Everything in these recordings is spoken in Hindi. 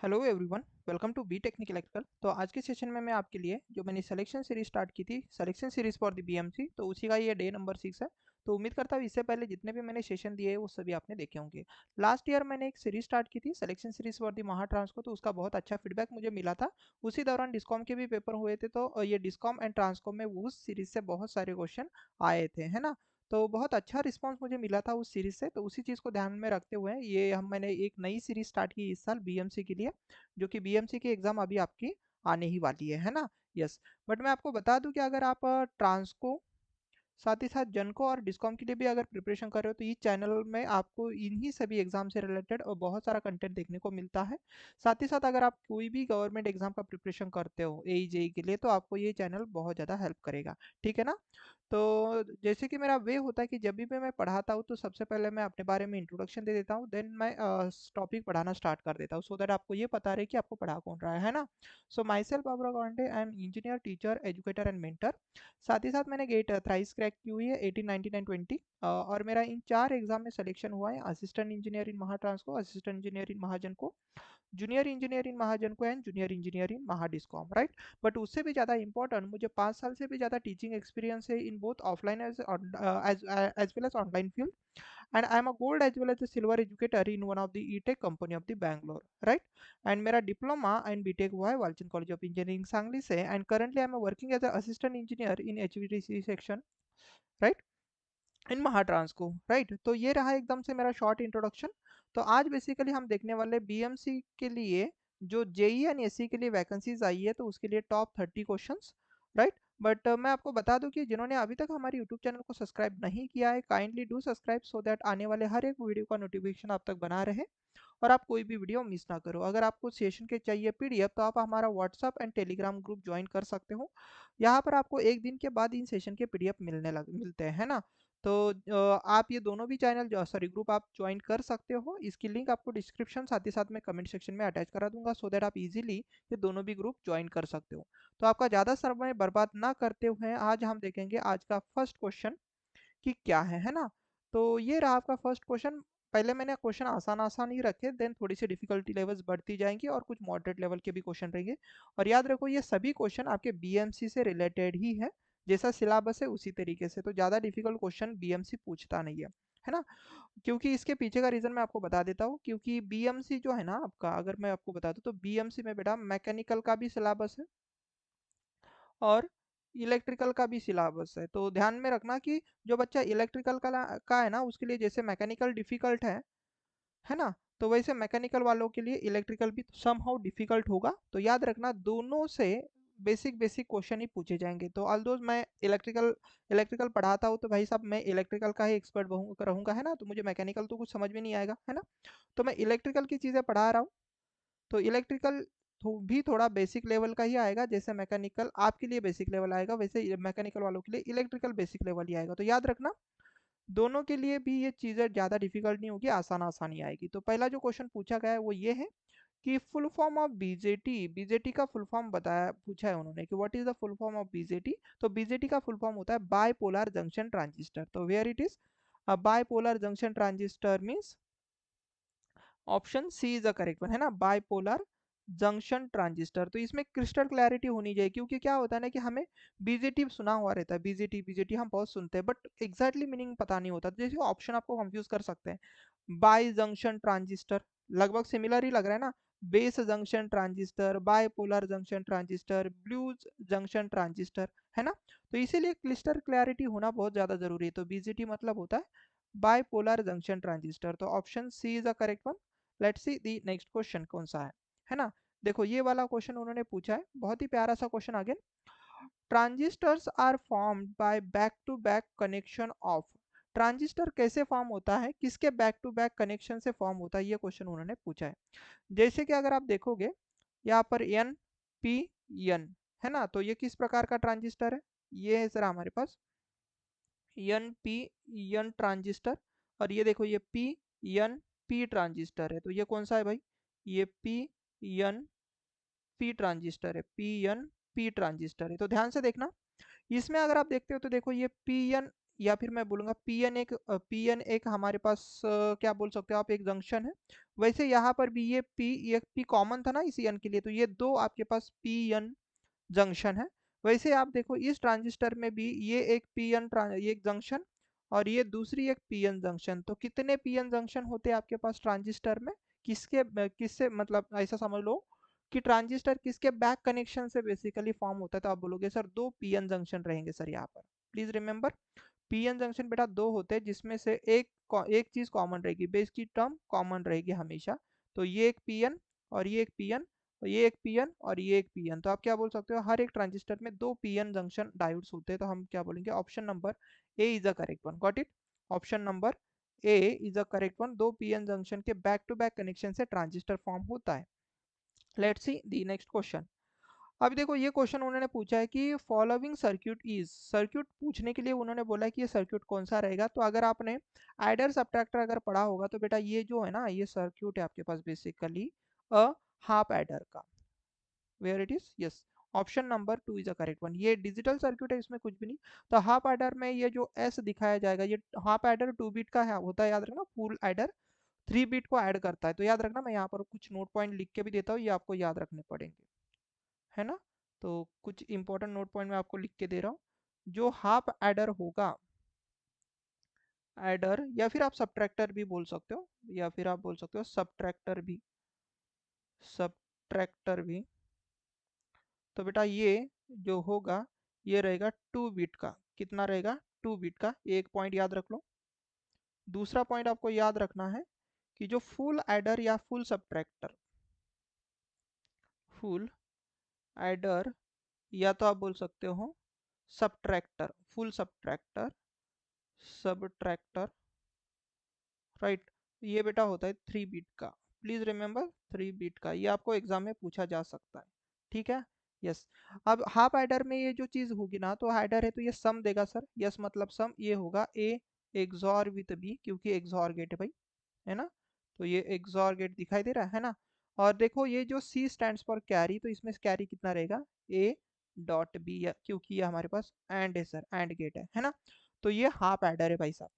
Hello everyone, welcome to B technic electrical. तो आज के सेशन में मैं आपके लिए जो मैंने सिलेक्शन सीरीज स्टार्ट की थी, selection series for the BMC, तो उसी का ये डे नंबर 6 है। तो उम्मीद करता हूँ इससे पहले जितने भी मैंने सेशन दिए वो सभी आपने देखे होंगे। लास्ट ईयर मैंने एक सीरीज स्टार्ट की थी सिलेक्शन सीरीज फॉर द महा ट्रांसको, तो उसका बहुत अच्छा फीडबैक मुझे मिला था। उसी दौरान डिस्कॉम के भी पेपर हुए थे, तो ये डिस्कॉम एंड ट्रांसकॉम में उस सीरीज से बहुत सारे क्वेश्चन आए थे, है ना। तो बहुत अच्छा रिस्पांस मुझे मिला था उस सीरीज से, तो उसी चीज़ को ध्यान में रखते हुए ये मैंने एक नई सीरीज स्टार्ट की इस साल बीएमसी के लिए, जो कि बीएमसी की एग्जाम अभी आपकी आने ही वाली है ना। यस। बट मैं आपको बता दूं कि अगर आप ट्रांसको साथ ही साथ जनको और डिस्कॉम के लिए भी अगर प्रिपरेशन कर रहे हो, तो इस चैनल में आपको इन्हीं सभी एग्जाम से रिलेटेड और बहुत सारा कंटेंट देखने को मिलता है। साथ ही साथ अगर आप कोई भी गवर्नमेंट एग्जाम का प्रिपरेशन करते हो एई जेई के लिए, तो आपको ये चैनल बहुत ज़्यादा हेल्प करेगा, ठीक है ना। तो जैसे कि मेरा वे होता है कि जब भी मैं पढ़ाता हूँ, तो सबसे पहले मैं अपने बारे में इंट्रोडक्शन दे देता हूँ, देन मैं टॉपिक पढ़ाना स्टार्ट कर देता हूँ, सो दैट आपको ये पता रहे कि आपको पढ़ा कौन रहा है ना। So myself Abra Gande, I am engineer, teacher, educator and mentor. साथ ही साथ मैंने गेट थ्राइस क्रैक की हुई है, 18, 19 एंड 20। और मेरा इन 4 एग्जाम में सिलेक्शन हुआ है: assistant engineer in Mahatransco, assistant engineer in Mahagenco, junior engineer in Mahagenco and junior engineer in Mahadiscom, right. But उससे भी ज़्यादा इंपॉर्टेंट, मुझे 5 साल से भी ज़्यादा टीचिंग एक्सपीरियंस है in both offline as well as online field, and I'm a gold as well as a silver educator in one of the E-Tech company of the Bangalore, right? And मेरा डिप्लोमा एंड बीटेक हुआ है Walchand college of engineering Sangli से, and currently I am working as assistant engineer in HVDC section, right, in Mahatransco, right. तो ये रहा एकदम से मेरा शॉर्ट इंट्रोडक्शन। तो आज बेसिकली हम देखने वाले बीएमसी के लिए जो जेई एंड एससी के लिए वैकेंसीज आई है, तो उसके लिए टॉप 30 क्वेश्चंस, राइट। बट मैं आपको बता दूं कि जिन्होंने अभी तक हमारे यूट्यूब चैनल को सब्सक्राइब नहीं किया है, kindly do subscribe, so that आने वाले हर एक वीडियो का नोटिफिकेशन आप तक बना रहे और आप कोई भी वीडियो मिस ना करो। अगर आपको सेशन के चाहिए पीडीएफ, तो आप हमारा WhatsApp and Telegram group join कर सकते हो। यहाँ पर आपको एक दिन के बाद इन सेशन के पीडीएफ मिलते हैं ना। तो आप ये दोनों भी चैनल सॉरी ग्रुप आप ज्वाइन कर सकते हो। इसकी लिंक आपको डिस्क्रिप्शन साथ ही साथ में कमेंट सेक्शन में अटैच करा दूंगा, सो दैट आप इजीली ये दोनों भी ग्रुप ज्वाइन कर सकते हो। तो आपका ज़्यादा समय बर्बाद ना करते हुए आज हम देखेंगे आज का फर्स्ट क्वेश्चन कि क्या है ना। तो ये रहा आपका फर्स्ट क्वेश्चन। पहले मैंने क्वेश्चन आसान आसान ही रखे, देन थोड़ी सी डिफिकल्टी लेवल्स बढ़ती जाएंगी और कुछ मॉडरेट लेवल के भी क्वेश्चन रहेंगे। और याद रखो ये सभी क्वेश्चन आपके बीएमसी से रिलेटेड ही है, जैसा सिलेबस है उसी तरीके से। तो ज़्यादा डिफिकल्ट क्वेश्चन बीएमसी पूछता नहीं है ना। क्योंकि इसके पीछे का रीज़न मैं आपको बता देता हूँ, क्योंकि बीएमसी जो है ना आपका, अगर मैं आपको बता दूँ तो बीएमसी में बेटा मैकेनिकल का भी सिलेबस है और इलेक्ट्रिकल का भी सिलेबस है। तो ध्यान में रखना कि जो बच्चा इलेक्ट्रिकल का है ना, उसके लिए जैसे मैकेनिकल डिफिकल्ट है ना, तो वैसे मैकेनिकल वालों के लिए इलेक्ट्रिकल भी समहाउ डिफिकल्ट होगा। तो याद रखना दोनों से बेसिक बेसिक क्वेश्चन ही पूछे जाएंगे। तो ऑल्दो मैं इलेक्ट्रिकल इलेक्ट्रिकल पढ़ाता हूँ, तो भाई साहब मैं इलेक्ट्रिकल का ही एक्सपर्ट रहूंगा, है ना। तो मुझे मैकेनिकल तो कुछ समझ में नहीं आएगा, है ना। तो मैं इलेक्ट्रिकल की चीज़ें पढ़ा रहा हूँ, तो इलेक्ट्रिकल भी थोड़ा बेसिक लेवल का ही आएगा। जैसे मैकेनिकल आपके लिए बेसिक लेवल आएगा, वैसे मैकेनिकल वालों के लिए इलेक्ट्रिकल बेसिक लेवल ही आएगा। तो याद रखना दोनों के लिए भी ये चीज़ें ज़्यादा डिफिकल्ट नहीं होगी, आसान आसानी आएगी। तो पहला जो क्वेश्चन पूछा गया है वो ये है कि full form of BJT, BJT का फुल फॉर्म बताया पूछा है उन्होंने कि what is the full form of BJT. तो बीजेटी का फुल फॉर्म होता है बायपोलर जंक्शन ट्रांजिस्टर। तो where it is, bipolar junction transistor means option C is the correct one, है ना, बायपोलर जंक्शन ट्रांजिस्टर। तो इसमें क्रिस्टल क्लैरिटी होनी चाहिए, क्योंकि क्या होता है ना कि हमें बीजेटी सुना हुआ रहता है, बीजेटी बीजेटी हम बहुत सुनते हैं, बट एग्जैक्टली मीनिंग पता नहीं होता। जैसे ऑप्शन आपको कंफ्यूज कर सकते हैं, बाय जंक्शन ट्रांजिस्टर लगभग सिमिलर ही लग रहा है ना, base junction transistor, bipolar junction transistor, blues junction transistor, है ना। तो इसीलिए क्लिस्टर क्लैरिटी होना बहुत ज्यादा जरूरी है। तो बीजेटी मतलब होता है बायपोलर जंक्शन ट्रांजिस्टर। तो option C is the correct one. Let's see the next question कौन सा है ना। देखो ये वाला क्वेश्चन उन्होंने पूछा है, बहुत ही प्यारा सा question again. Transistors are formed by back to back connection of. Transistor कैसे फॉर्म होता है, किसके बैक टू बैक कनेक्शन से फॉर्म होता है, ये क्वेश्चन उन्होंने पूछा है। जैसे कि अगर आप देखोगे यहाँ पर एन पी एन, है ना, तो ये किस प्रकार का ट्रांजिस्टर है, ये है सर हमारे पास एन पी एन ट्रांजिस्टर। और ये देखो ये पी एन पी ट्रांजिस्टर है। तो ये कौन सा है भाई, ये पी एन पी ट्रांजिस्टर है, पी एन पी ट्रांजिस्टर है। तो ध्यान से देखना, इसमें अगर आप देखते हो तो देखो ये पी एन या फिर मैं बोलूँगा पी एन एक हमारे पास क्या बोल सकते हो आप, एक जंक्शन है। वैसे यहाँ पर भी ये पी कॉमन था ना इसी एन के लिए, तो ये दो आपके पास पी एन जंक्शन है। वैसे आप देखो इस ट्रांजिस्टर में भी ये एक ये एक जंक्शन और ये दूसरी एक पीएन जंक्शन, तो कितने पीएन जंक्शन होते हैं आपके पास ट्रांजिस्टर में? किससे मतलब ऐसा समझ लो कि ट्रांजिस्टर किसके बैक कनेक्शन से बेसिकली फॉर्म होता है, तो आप बोलोगे सर दो पीएन जंक्शन रहेंगे सर यहाँ पर। प्लीज रिमेंबर, पीएन जंक्शन बेटा दो होते हैं जिसमें से एक चीज कॉमन रहेगी, बेस की टर्म कॉमन रहेगी हमेशा। तो ये एक पीएन और ये एक पीएन, तो ये एक पीएन और ये एक पीएन, तो आप क्या बोल सकते हो, हर एक ट्रांजिस्टर में दो पीएन जंक्शन डायोड्स होते हैं, तो हम क्या बोलेंगे, option number A is the correct one. Got it? Option number A is the correct one. दो पीएन जंक्शन के बैक टू बैक कनेक्शन से ट्रांजिस्टर फॉर्म होता है। Let's see the next question. अब देखो ये क्वेश्चन उन्होंने पूछा है कि फॉलोइंग सर्क्यूट इज, सर्क्यूट पूछने के लिए उन्होंने बोला है कि ये सर्क्यूट कौन सा रहेगा। तो अगर आपने एडर सब्ट्रैक्टर अगर पढ़ा होगा तो बेटा ये जो है ना, ये सर्क्यूट है आपके पास बेसिकली अ हाफ एडर का। Where it is, yes, option number two is a correct one. ये डिजिटल सर्क्यूट है, इसमें कुछ भी नहीं। तो हाफ एडर में ये जो एस दिखाया जाएगा, ये हाफ एडर 2 बिट का है होता है, याद रखना। फुल एडर 3 बिट को ऐड करता है, तो याद रखना। मैं यहाँ पर कुछ नोट पॉइंट लिख के भी देता हूँ, ये आपको याद रखने पड़ेंगे, है ना। तो कुछ इंपॉर्टेंट नोट पॉइंट मैं आपको लिख के दे रहा हूँ। जो हाफ एडर होगा, एडर या फिर आप सब्ट्रैक्टर भी बोल सकते हो, या फिर आप बोल सकते हो सब्ट्रैक्टर भी, सब्ट्रैक्टर भी। तो बेटा ये जो होगा ये रहेगा 2 बिट का। कितना रहेगा? 2 बिट का। एक पॉइंट याद रख लो। दूसरा पॉइंट आपको याद रखना है कि जो फुल एडर या फुल सब्ट्रैक्टर, फुल एडर या तो आप बोल सकते हो subtractor, full subtractor, subtractor, right, ये बेटा होता है 3 बिट का। प्लीज रिमेंबर 3 बिट का, ये आपको एग्जाम में पूछा जा सकता है, ठीक है। यस। अब हाफ एडर में ये जो चीज होगी ना, तो एडर है तो ये सम देगा सर। यस मतलब सम, ये होगा ए एक्सॉर विथ बी, क्योंकि एक्सॉर गेट है भाई, है ना। तो ये एक्सॉर गेट दिखाई दे रहा है ना। और देखो ये जो सी स्टैंड्स फॉर कैरी, तो इसमें कैरी कितना रहेगा, ए डॉट बी, क्योंकि ये हमारे पास एंड है सर, एंड गेट है ना। तो ये हाफ एडर है भाई साहब।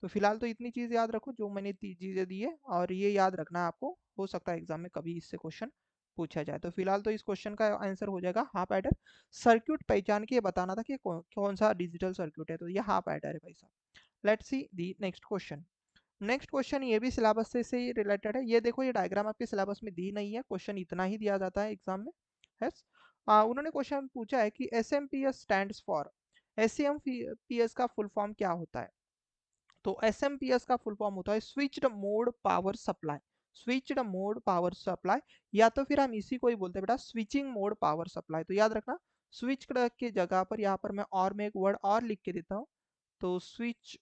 तो फिलहाल तो इतनी चीज़ याद रखो जो मैंने चीज़ें दी है, और ये याद रखना है आपको, हो सकता है एग्जाम में कभी इससे क्वेश्चन पूछा जाए। तो फिलहाल तो इस क्वेश्चन का आंसर हो जाएगा हाफ एडर। सर्क्यूट पहचान के ये बताना था कि कौन सा डिजिटल सर्क्यूट है, तो ये हाफ एडर है भाई साहब। Let's see the next question. Next question ये भी सिलेबस से ही रिलेटेड है। ये देखो ये डायग्राम आपके सिलेबस में दी नहीं है, क्वेश्चन इतना ही दिया जाता है एग्जाम में। यस। उन्होंने क्वेश्चन पूछा है कि S M P S stand for, S M P S का फुल फॉर्म क्या होता है। तो एस एम पी एस का फुल फॉर्म होता है switched mode power supply, switched mode power supply, या तो फिर हम इसी को ही बोलते हैं बेटा स्विचिंग मोड पावर सप्लाई। तो याद रखना स्विच की जगह पर यहाँ पर मैं एक वर्ड और लिख के देता हूँ। तो स्विच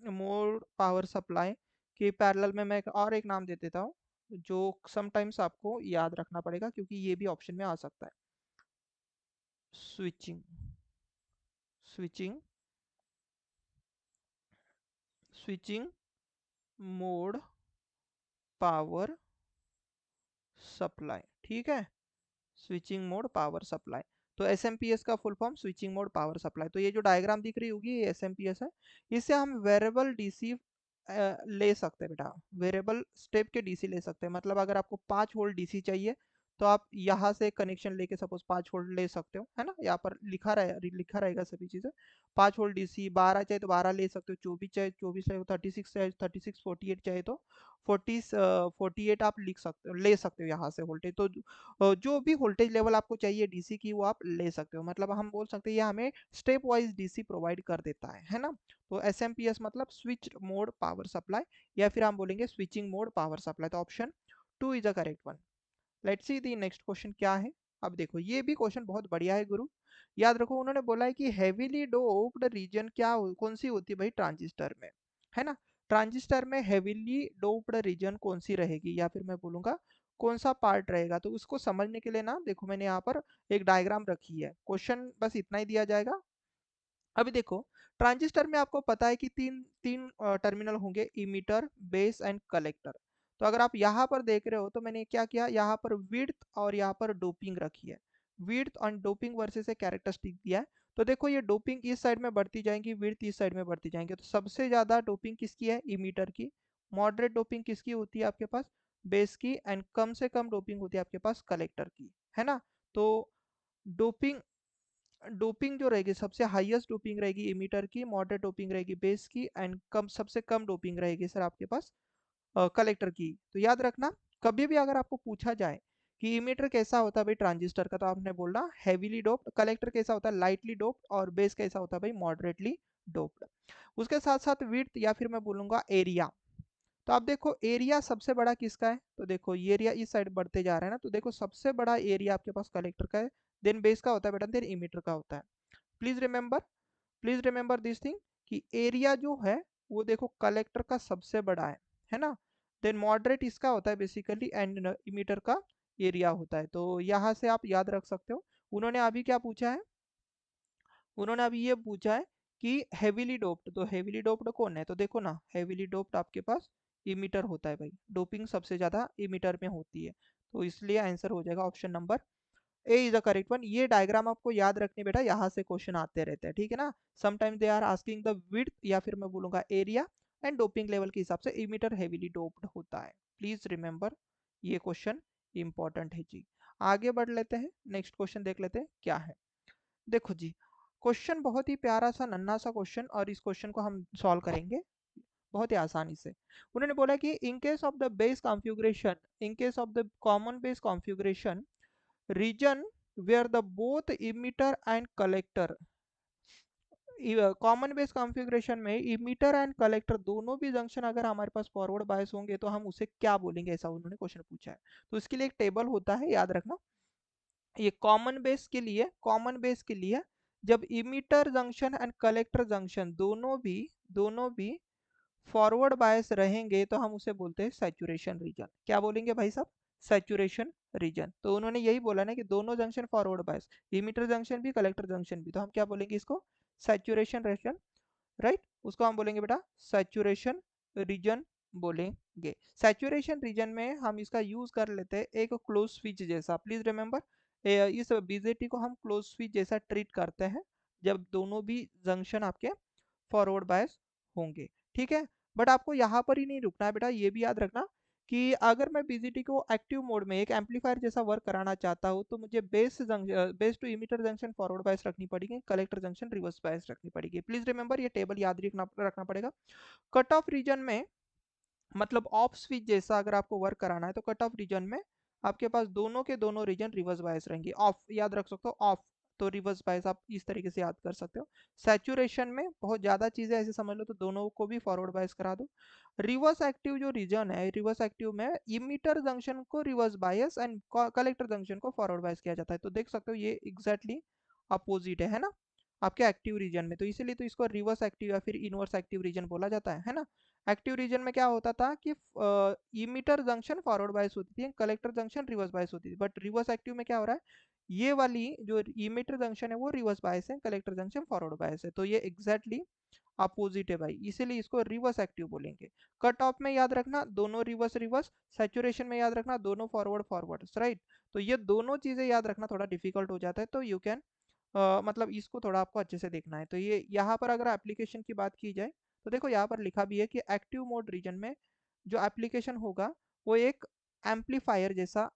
मोड पावर सप्लाई के पैरेलल में मैं और एक नाम दे देता हूँ, जो समटाइम्स आपको याद रखना पड़ेगा क्योंकि ये भी ऑप्शन में आ सकता है। Switching, switching, switching mode power supply, ठीक है। Switching mode power supply. तो एस एम पी एस का full form switching mode power supply. तो ये जो डायग्राम दिख रही होगी ये एस एम पी एस है। इससे हम वेरिएबल डीसी ले सकते हैं बेटा, वेरिएबल स्टेप के डीसी ले सकते हैं। मतलब अगर आपको 5 वोल्ट डीसी चाहिए तो आप यहाँ से कनेक्शन लेके सपोज 5 वोल्ट ले सकते हो, है ना। यहाँ पर लिखा रहेगा सभी चीज़ें। 5 वोल्ट डीसी, 12 चाहे तो 12 ले सकते हो, 24 चाहे 24 चाहे, 36 चाहे 36, 48 चाहे तो 48 आप लिख सकते हो, ले सकते हो यहाँ से वोल्टेज। तो जो भी वोल्टेज लेवल आपको चाहिए डीसी की वो आप ले सकते हो। मतलब हम बोल सकते हैं ये हमें स्टेप वाइज डीसी प्रोवाइड कर देता है ना। तो एस एम पी एस मतलब स्विच मोड पावर सप्लाई, या फिर हम बोलेंगे स्विचिंग मोड पावर सप्लाई। तो option two is the correct one. Let's see the next question क्या है। अब देखो ये भी क्वेश्चन बहुत बढ़िया है गुरु। याद रखो उन्होंने बोला है कि हेवीली डोप्ड रीजन कौन सी होती है भाई ट्रांजिस्टर में, है ना। ट्रांजिस्टर में हेवीली डोप्ड रीजन कौन सी रहेगी, या फिर मैं बोलूंगा कौन सा पार्ट रहेगा। तो उसको समझने के लिए ना देखो मैंने यहाँ पर एक डायग्राम रखी है, क्वेश्चन बस इतना ही दिया जाएगा। अभी देखो ट्रांजिस्टर में आपको पता है कि तीन तीन टर्मिनल होंगे, इमीटर, बेस एंड कलेक्टर। तो अगर आप यहाँ पर देख रहे हो तो मैंने क्या किया, यहाँ पर विड्थ और यहाँ पर डोपिंग रखी है। विड्थ और डोपिंग वर्सेस से कैरेक्टरिस्टिक दिया है। तो देखो ये डोपिंग इस साइड में बढ़ती जाएंगी, विड्थ इस साइड में बढ़ती जाएंगे, तो सबसे ज़्यादा डोपिंग किसकी है? इमीटर की। मॉडरेट डोपिंग किसकी होती है आपके पास? बेस की। एंड कम से कम डोपिंग होती है आपके पास कलेक्टर की, है ना। तो डोपिंग डोपिंग जो रहेगी सबसे हाईएस्ट डोपिंग रहेगी इमीटर की, मॉडरेट डोपिंग रहेगी बेस की, एंड कम सबसे कम डोपिंग रहेगी सर आपके पास कलेक्टर की। तो याद रखना, कभी भी अगर आपको पूछा जाए कि इमीटर कैसा होता है भाई ट्रांजिस्टर का, तो आपने बोलना हैवीली डोप्ड, कलेक्टर कैसा होता है लाइटली डोप्ड, और बेस कैसा होता है भाई मॉडरेटली डोप्ड। उसके साथ साथ विड्थ या फिर मैं बोलूंगा एरिया। तो आप देखो एरिया सबसे बड़ा किसका है, तो देखो ये एरिया इस साइड बढ़ते जा रहा है ना, तो देखो सबसे बड़ा एरिया आपके पास कलेक्टर का है, देन बेस का होता है बेटा, देन इमीटर का होता है। Please remember, please remember this thing कि एरिया जो है वो देखो कलेक्टर का सबसे बड़ा है ना। देन मॉडरेट इसका होता है बेसिकली, एंड इमीटर का एरिया होता है। तो यहाँ से आप याद रख सकते हो। उन्होंने अभी क्या पूछा है? उन्होंने अभी ये पूछा है कि हेवीली डोप्ड, तो हेवीली डोप्ड कौन है? तो देखो ना हेवीली डोप्ड आपके पास इमीटर होता है भाई, डोपिंग सबसे ज्यादा इमीटर में होती है। तो इसलिए आंसर हो जाएगा option number A is the correct one. ये डायग्राम आपको याद रखने बेटा, यहाँ से क्वेश्चन आते रहते हैं, ठीक है ना। Sometime they are asking the width या फिर मैं बोलूंगा एरिया एंड डोपिंग लेवल के हिसाब से इमीटर हेवीली डोप्ड होता है। प्लीज रिमेंबर ये क्वेश्चन इंपॉर्टेंट है जी। आगे बढ़ लेते हैं, नेक्स्ट क्वेश्चन देख लेते हैं क्या है। देखो जी, क्वेश्चन बहुत ही प्यारा सा नन्हा सा क्वेश्चन, और इस क्वेश्चन को हम सॉल्व करेंगे बहुत ही आसानी से। उन्होंने बोला कि in case of the base configuration, in case of the common base configuration region where the both emitter and collector, common base configuration में इमीटर एंड कलेक्टर दोनों भी जंक्शन अगर हमारे पास फॉरवर्ड बायस होंगे तो हम उसे क्या बोलेंगे, ऐसा उन्होंने क्वेश्चन पूछा है। तो इसके लिए एक टेबल होता है, याद रखना। ये कॉमन बेस के लिए जब emitter junction and collector junction दोनों भी फॉरवर्ड बायस रहेंगे तो हम उसे बोलते हैं सैचुरेशन रीजन। क्या बोलेंगे भाई साहब? Saturation region. तो उन्होंने यही बोला ना कि दोनों जंक्शन फॉरवर्ड बायस, इमीटर जंक्शन भी कलेक्टर जंक्शन भी, तो हम क्या बोलेंगे इसको? Saturation region, right. उसको हम बोलेंगे बेटा सैचुरेशन रीजन बोलेंगे। सैचुरेशन रीजन में हम इसका यूज कर लेते हैं एक क्लोज स्विच जैसा। प्लीज रिमेंबर इस बीजेटी को हम क्लोज स्विच जैसा ट्रीट करते हैं जब दोनों भी जंक्शन आपके फॉरवर्ड बायस होंगे, ठीक है। बट आपको यहाँ पर ही नहीं रुकना है बेटा, ये भी याद रखना कि अगर मैं बीजेटी को एक्टिव मोड में एक एम्पलीफायर जैसा वर्क कराना चाहता हूँ तो मुझे base to emitter junction forward bias रखनी पड़ेगी, कलेक्टर जंक्शन रिवर्स बायस रखनी पड़ेगी। प्लीज रिमेंबर ये टेबल याद रखना पड़ेगा। कट ऑफ रीजन में मतलब ऑफ स्विच जैसा अगर आपको वर्क कराना है तो कट ऑफ रीजन में आपके पास दोनों के दोनों रीजन रिवर्स बायस रहेंगे। ऑफ याद रख सकते हो, ऑफ तो रिवर्स बायस आप इस तरीके से याद कर सकते हो। सैचुरेशन में बहुत ज्यादा चीजें ऐसे समझ लो तो दोनों को भी फॉरवर्ड बायस करा दो। रिवर्स एक्टिव जो रीजन है, रिवर्स एक्टिव में इमीटर जंक्शन को reverse bias and collector junction को फॉरवर्ड बायस किया जाता है। तो देख सकते हो ये एग्जैक्टली अपोजिट है ना आपके एक्टिव रीजन में। तो इसीलिए तो इसको रिवर्स एक्टिव या फिर इनवर्स एक्टिव रीजन बोला जाता है ना। एक्टिव रीजन में क्या होता था कि इमीटर जंक्शन फॉरवर्ड बायस होती थी, कलेक्टर जंक्शन रिवर्स बायस होती थी। बट रिवर्स एक्टिव में क्या हो रहा है, ये वाली जो इमीटर जंक्शन है वो रिवर्स बायस है, कलेक्टर जंक्शन फॉरवर्ड बायस है। तो ये एग्जैक्टली अपोजिट है भाई, इसीलिए इसको रिवर्स एक्टिव बोलेंगे। कट ऑफ में याद रखना दोनों रिवर्स रिवर्स, सैचुरेशन में याद रखना दोनों फॉरवर्ड फॉरवर्ड, राइट। तो ये दोनों चीजें याद रखना थोड़ा डिफिकल्ट हो जाता है, तो यू कैन मतलब इसको थोड़ा आपको अच्छे से देखना है। तो ये यहाँ पर अगर एप्लीकेशन की बात की जाए तो देखो यहाँ पर लिखा भी है कि एक्टिव मोड रीजन में जो एप्लीकेशन होगा वो एक एम्पलीफायर जैसा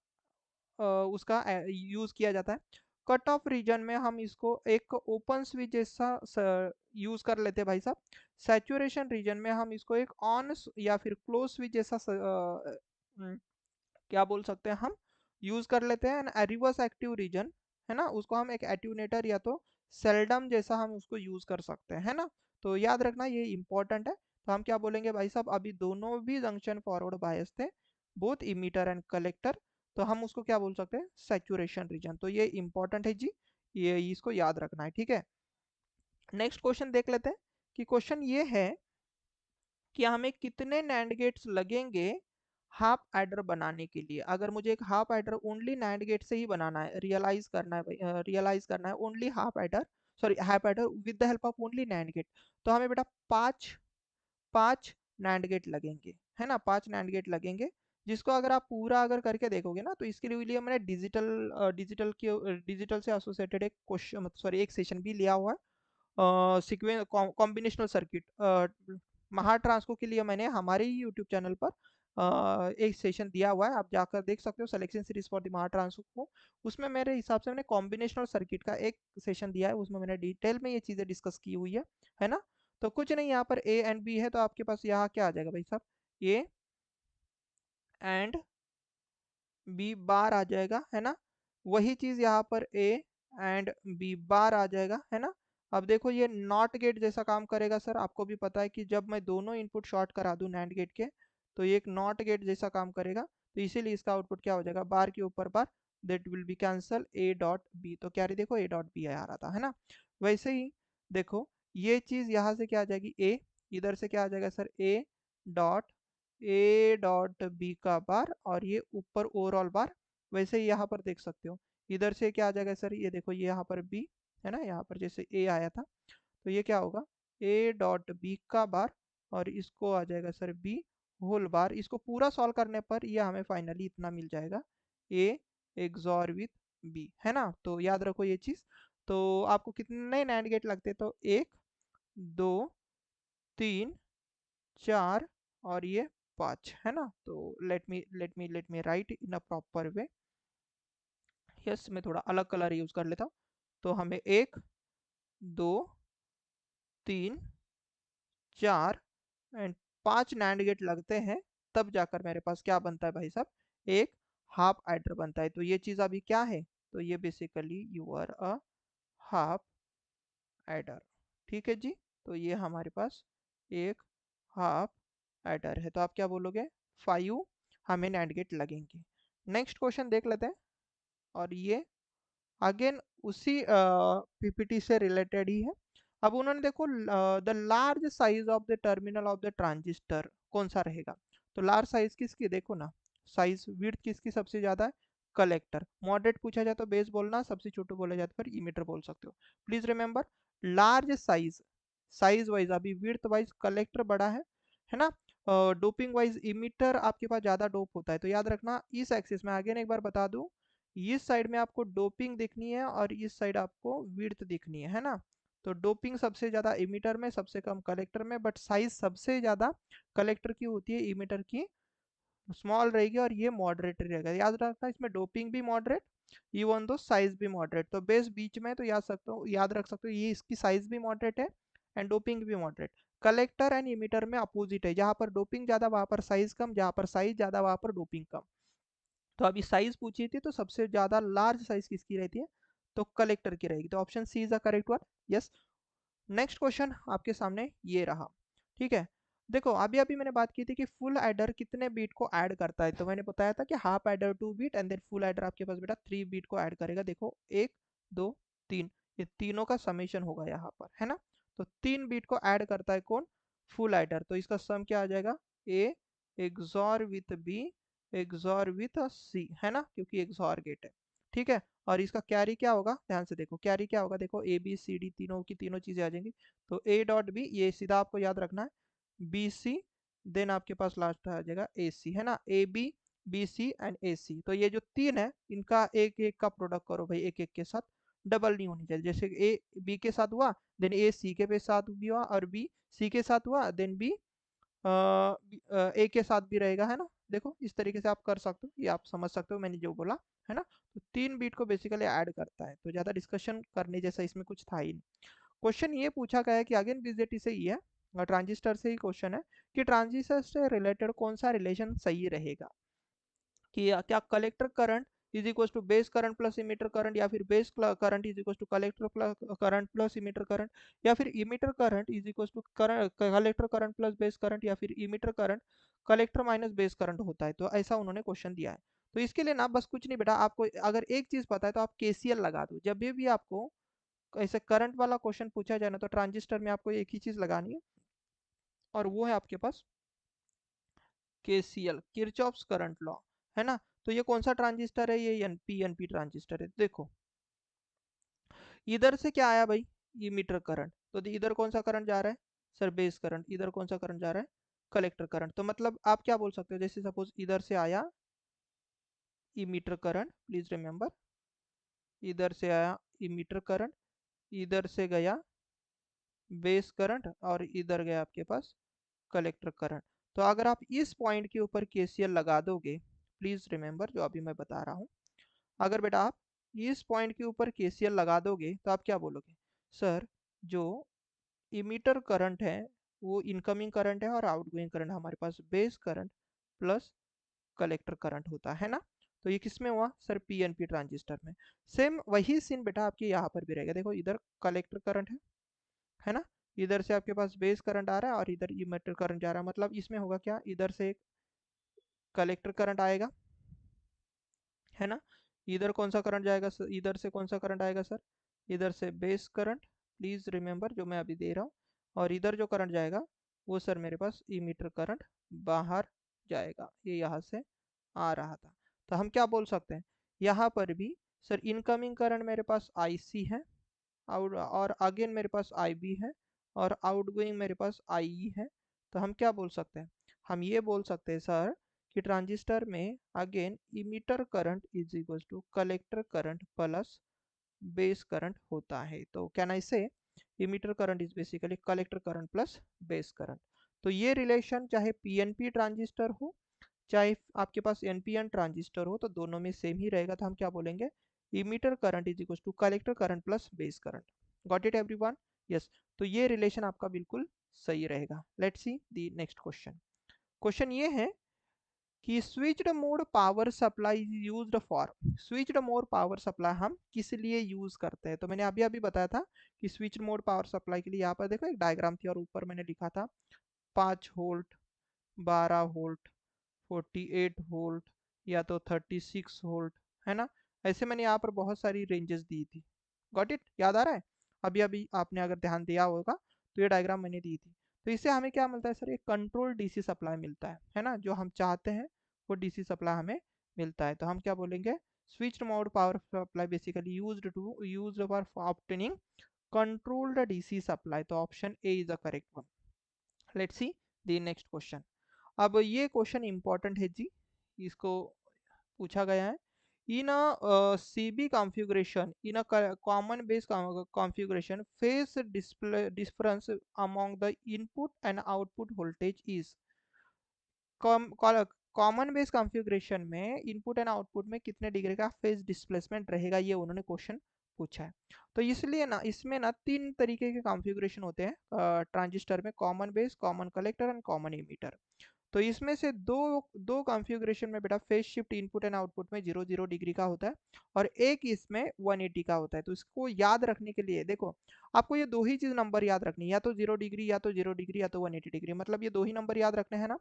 उसका यूज किया जाता है। कट ऑफ रीजन में हम इसको एक ओपन स्विच जैसा यूज कर लेते हैं भाई साहब। सैचुरेशन रीजन में हम इसको एक ऑन या फिर क्लोज स्विच जैसा क्या बोल सकते हैं हम, यूज कर लेते हैं। रिवर्स एक्टिव रीजन है ना, उसको हम एक एट्यूनेटर या तो सेल्डम जैसा हम उसको यूज कर सकते हैं, है ना। तो याद रखना ये इंपॉर्टेंट है। तो हम क्या बोलेंगे भाई साहब, अभी दोनों भी जंक्शन फॉरवर्ड बायस थे, बोथ इमीटर एंड कलेक्टर, तो हम उसको क्या बोल सकते हैं, सैचुरेशन रीजन। तो ये इंपॉर्टेंट है जी, ये इसको याद रखना है, ठीक है। नेक्स्ट क्वेश्चन देख लेते हैं कि क्वेश्चन ये है कि हमें कितने नैंड गेट्स लगेंगे हाफ एडर बनाने के लिए। अगर मुझे एक half adder only NAND gate से ही बनाना है, रियलाइज करना है, रियलाइज करना है only half adder, sorry half adder with the help of only NAND gate, तो हमें बेटा पांच पांच नैंड गेट लगेंगे, है ना, पांच नैंड गेट लगेंगे। जिसको अगर आप पूरा अगर करके देखोगे ना, तो इसके लिए मैंने डिजिटल से एसोसिएटेड एक क्वेश्चन, सॉरी, एक सेशन भी लिया हुआ है, सीक्वेंस कॉम्बिनेशनल सर्किट महाट्रांसको के लिए मैंने हमारे ही यूट्यूब चैनल पर एक सेशन दिया हुआ है, आप जाकर देख सकते हो, सिलेक्शन सीरीज फॉर द महाट्रांसको को। उसमें मेरे हिसाब से मैंने कॉम्बिनेशनल सर्किट का एक सेशन दिया है, उसमें मैंने डिटेल में ये चीज़ें डिस्कस की हुई है ना। तो कुछ नहीं, यहाँ पर ए एंड बी है, तो आपके पास यहाँ क्या आ जाएगा भाई साहब, ए एंड बी बार आ जाएगा, है ना। वही चीज यहाँ पर ए एंड बी बार आ जाएगा, है ना। अब देखो ये नॉट गेट जैसा काम करेगा सर, आपको भी पता है कि जब मैं दोनों इनपुट शॉर्ट करा दूं नैंड गेट के, तो ये एक नॉट गेट जैसा काम करेगा, तो इसीलिए इसका आउटपुट क्या हो जाएगा, बार के ऊपर bar, that will be cancel A dot B, तो क्या रही, देखो ए डॉट बी आ रहा था, है ना। वैसे ही देखो ये चीज यहाँ से क्या आ जाएगी, ए, इधर से क्या आ जाएगा सर, ए डॉट बी का बार, और ये ऊपर ओवरऑल बार। वैसे ही यहाँ पर देख सकते हो, इधर से क्या आ जाएगा सर, ये देखो ये यहाँ पर बी है ना, यहाँ पर जैसे ए आया था, तो ये क्या होगा, ए डॉट बी का बार, और इसको आ जाएगा सर बी होल बार। इसको पूरा सॉल्व करने पर ये हमें फाइनली इतना मिल जाएगा, ए एक्सॉर विथ बी, है ना। तो याद रखो ये चीज। तो आपको कितने नैंड गेट लगते, तो एक, दो, तीन, चार, और ये पाँच, है ना। तो let me right in a proper way. Yes, मैं थोड़ा अलग कलर यूज कर लेता हूँ। तो हमें एक, दो, तीन, चार एंड पांच नैंड गेट लगते हैं, तब जाकर मेरे पास क्या बनता है भाई साहब, एक हाफ एडर बनता है। तो ये चीज अभी क्या है, तो ये basically you are a half adder, ठीक है जी। तो ये हमारे पास एक हाफ एडर है, तो आप क्या बोलोगे, 5 हमें नैंड गेट लगेंगे। नेक्स्ट क्वेश्चन देख लेते हैं, और ये अगेन उसी पीपीटी से रिलेटेड ही है। अब उन्होंने देखो, the large size of the terminal of the transistor कौन सा रहेगा, तो लार्ज साइज किसकी, देखो ना, साइज विड्थ किसकी सबसे ज्यादा है, कलेक्टर। मॉडरेट पूछा जाए तो बेस बोलना, सबसे छोटू बोला जाए तो फिर इमीटर बोल सकते हो। Please remember, large size, size wise अभी विड्थ वाइज कलेक्टर बड़ा है ना। डोपिंग वाइज इमीटर आपके पास ज्यादा डोप होता है, तो याद रखना इस एक्सिस में, अगेन एक बार बता दूं, इस साइड में आपको डोपिंग दिखनी है और इस साइड आपको विड्थ दिखनी है ना। तो डोपिंग सबसे ज्यादा इमीटर में, सबसे कम कलेक्टर में, बट साइज सबसे ज्यादा कलेक्टर की होती है, इमीटर की स्मॉल रहेगी, और ये मॉडरेट रहेगा। याद रखना इसमें डोपिंग भी मॉडरेट, इवन दो साइज भी मॉडरेट, तो बेस बीच में, तो याद रख सकते हो ये इसकी साइज भी मॉडरेट है एंड डोपिंग भी मॉडरेट। कलेक्टर एंड इमीटर में अपोजिट है, जहां पर डोपिंग ज्यादा वहां पर साइज कम, जहां पर साइज ज्यादा वहां पर डोपिंग कम। तो अभी साइज पूछी थी, तो सबसे ज्यादा लार्ज साइज किसकी रहती है, तो कलेक्टर की रहेगी, तो option C is the correct one. Yes. Next question आपके सामने ये रहा, ठीक है। देखो अभी अभी मैंने बात की थी कि फुल एडर कितने बीट को ऐड करता है, तो मैंने बताया था कि half adder 2 bit and then full adder आपके पास बेटा 3 बीट को ऐड करेगा। देखो एक, दो, तीन, ये तीनों का समेशन होगा यहाँ पर, है ना। तो 3 बीट को ऐड करता है कौन, फुल एडर, तो इसका सम क्या आ जाएगा, A XOR with B XOR with C, है ना, क्योंकि एक्सॉर गेट है, ठीक है। और इसका कैरी क्या होगा, ध्यान से देखो कैरी क्या होगा, देखो ए बी सी डी तीनों की तीनों चीजें आ जाएंगी, तो ए डॉट बी ये सीधा आपको याद रखना है, बी सी, देन आपके पास लास्ट आ जाएगा ए सी, है ना, A B B C and A C. तो ये जो तीन है इनका एक एक का प्रोडक्ट करो भाई, एक एक के साथ, डबल नहीं होनी चाहिए। जैसे ए बी के साथ हुआ, देन ए सी के साथ भी हुआ, और बी सी के साथ हुआ, देन बी ए के साथ भी रहेगा, है ना। देखो इस तरीके से आप कर सकते हो, ये आप समझ सकते हो मैंने जो बोला, है ना। तो 3 बीट को बेसिकली ऐड करता है, तो ज्यादा डिस्कशन करने जैसा इसमें कुछ था ही नहीं। क्वेश्चन ये पूछा गया है कि अगेन बीजेटी से ही है, ट्रांजिस्टर से ही क्वेश्चन है, कि ट्रांजिस्टर से रिलेटेड कौन सा रिलेशन सही रहेगा, कि क्या collector current is equal to base current plus emitter current, या फिर base current is equal to collector plus current plus emitter current, या फिर emitter current is equal to collector current plus base current, या फिर emitter current collector minus base current होता है। तो ऐसा उन्होंने क्वेश्चन दिया है। तो इसके लिए ना बस कुछ नहीं बेटा, आपको अगर एक चीज पता है तो आप केसीएल लगा दो, जब भी आपको ऐसे करंट वाला क्वेश्चन पूछा जाए ना, तो ट्रांजिस्टर में आपको एक ही चीज लगानी है, और वो है आपके पास केसीएल, किरचॉफ्स करंट लॉ, है ना। तो ये कौन सा ट्रांजिस्टर है, ये एनपी ट्रांजिस्टर है। देखो इधर से क्या आया भाई, ये मीटर करंट, तो इधर कौन सा करंट जा रहा है सर, बेस करंट, इधर कौन सा करंट जा रहा है, कलेक्टर करंट। तो मतलब आप क्या बोल सकते हो, जैसे सपोज इधर से आया इमीटर करंट, प्लीज रिमेंबर, इधर से आया इमीटर करंट, इधर से गया बेस करंट और इधर गया आपके पास कलेक्टर करंट। तो अगर आप इस पॉइंट के ऊपर केसीएल लगा दोगे, प्लीज रिमेंबर जो अभी मैं बता रहा हूँ, अगर बेटा आप इस पॉइंट के ऊपर केसीएल लगा दोगे तो आप क्या बोलोगे, सर जो इमीटर करंट है वो इनकमिंग करंट है और आउटगोइंग करंट हमारे पास base current plus collector current होता है ना। तो ये किस में हुआ सर, पीएनपी ट्रांजिस्टर में। सेम वही सीन बेटा आपके यहाँ पर भी रहेगा। देखो इधर कलेक्टर करंट है ना, इधर से आपके पास बेस करंट आ रहा है और इधर इमीटर करंट जा रहा है। मतलब इसमें होगा क्या, इधर से एक कलेक्टर करंट आएगा है ना, इधर कौन सा करंट जाएगा सर, इधर से कौन सा करंट आएगा सर, इधर से बेस करंट, प्लीज रिमेंबर जो मैं अभी दे रहा हूँ, और इधर जो करंट जाएगा वो सर मेरे पास इमीटर करंट बाहर जाएगा, ये यहाँ से आ रहा था। तो हम क्या बोल सकते हैं, यहाँ पर भी सर इनकमिंग करंट मेरे पास IC है, और अगेन मेरे पास IB है, और आउटगोइंग मेरे पास IE है। तो हम क्या बोल सकते हैं, हम ये बोल सकते हैं सर कि ट्रांजिस्टर में again emitter current is equal to collector current plus base current होता है। तो can I say emitter current is basically collector current plus base current. तो ये रिलेशन चाहे पीएनपी ट्रांजिस्टर हो चाहे आपके पास एनपीएन ट्रांजिस्टर हो, तो दोनों में सेम ही रहेगा। तो हम क्या बोलेंगे, emitter current is equal to collector current plus base current. Got it everyone? Yes. तो ये रिलेशन आपका बिल्कुल सही रहेगा। Let's see the next question. Question ये है कि switched mode power supply is used for, switched mode power supply हम किस लिए यूज करते हैं। तो मैंने अभी अभी बताया था कि स्विच्ड मोड पावर सप्लाई के लिए यहाँ पर देखो एक डायग्राम थी और ऊपर मैंने लिखा था 5 वोल्ट, 12 वोल्ट, 48 वोल्ट, या तो 36 वोल्ट, है ना। ऐसे मैंने यहाँ पर बहुत सारी रेंजेस दी थी। गॉट इट, याद आ रहा है? अभी अभी आपने अगर ध्यान दिया होगा तो ये डायग्राम मैंने दी थी। तो इससे हमें क्या मिलता है सर, एक कंट्रोल डीसी सप्लाई मिलता है ना, जो हम चाहते हैं वो डीसी सप्लाई हमें मिलता है। तो हम क्या बोलेंगे, switched mode power supply basically used for obtaining controlled DC supply. तो option A is the correct one. Let's see the next question. अब ये क्वेश्चन इंपॉर्टेंट है जी, इसको पूछा गया है। इन अ CB configuration, in a common base configuration, phase display difference among the input and output voltage is, common base configuration में इनपुट एंड आउटपुट में कितने डिग्री का फेज डिस्प्लेसमेंट रहेगा, ये उन्होंने क्वेश्चन पूछा है। तो इसलिए ना इसमें ना 3 तरीके के कॉन्फ़िगरेशन होते हैं ट्रांजिस्टर में, common base, common collector and common emitter. तो इसमें से दो दो कॉन्फ़िगरेशन में बेटा phase shift input and output में 0 डिग्री का होता है और एक इसमें 180 का होता है। तो इसको याद रखने के लिए देखो, आपको ये दो ही चीज नंबर याद रखनी है, या तो 0 डिग्री, या तो 0 डिग्री, या तो 180 डिग्री। मतलब ये दो ही नंबर याद रखने हैं ना,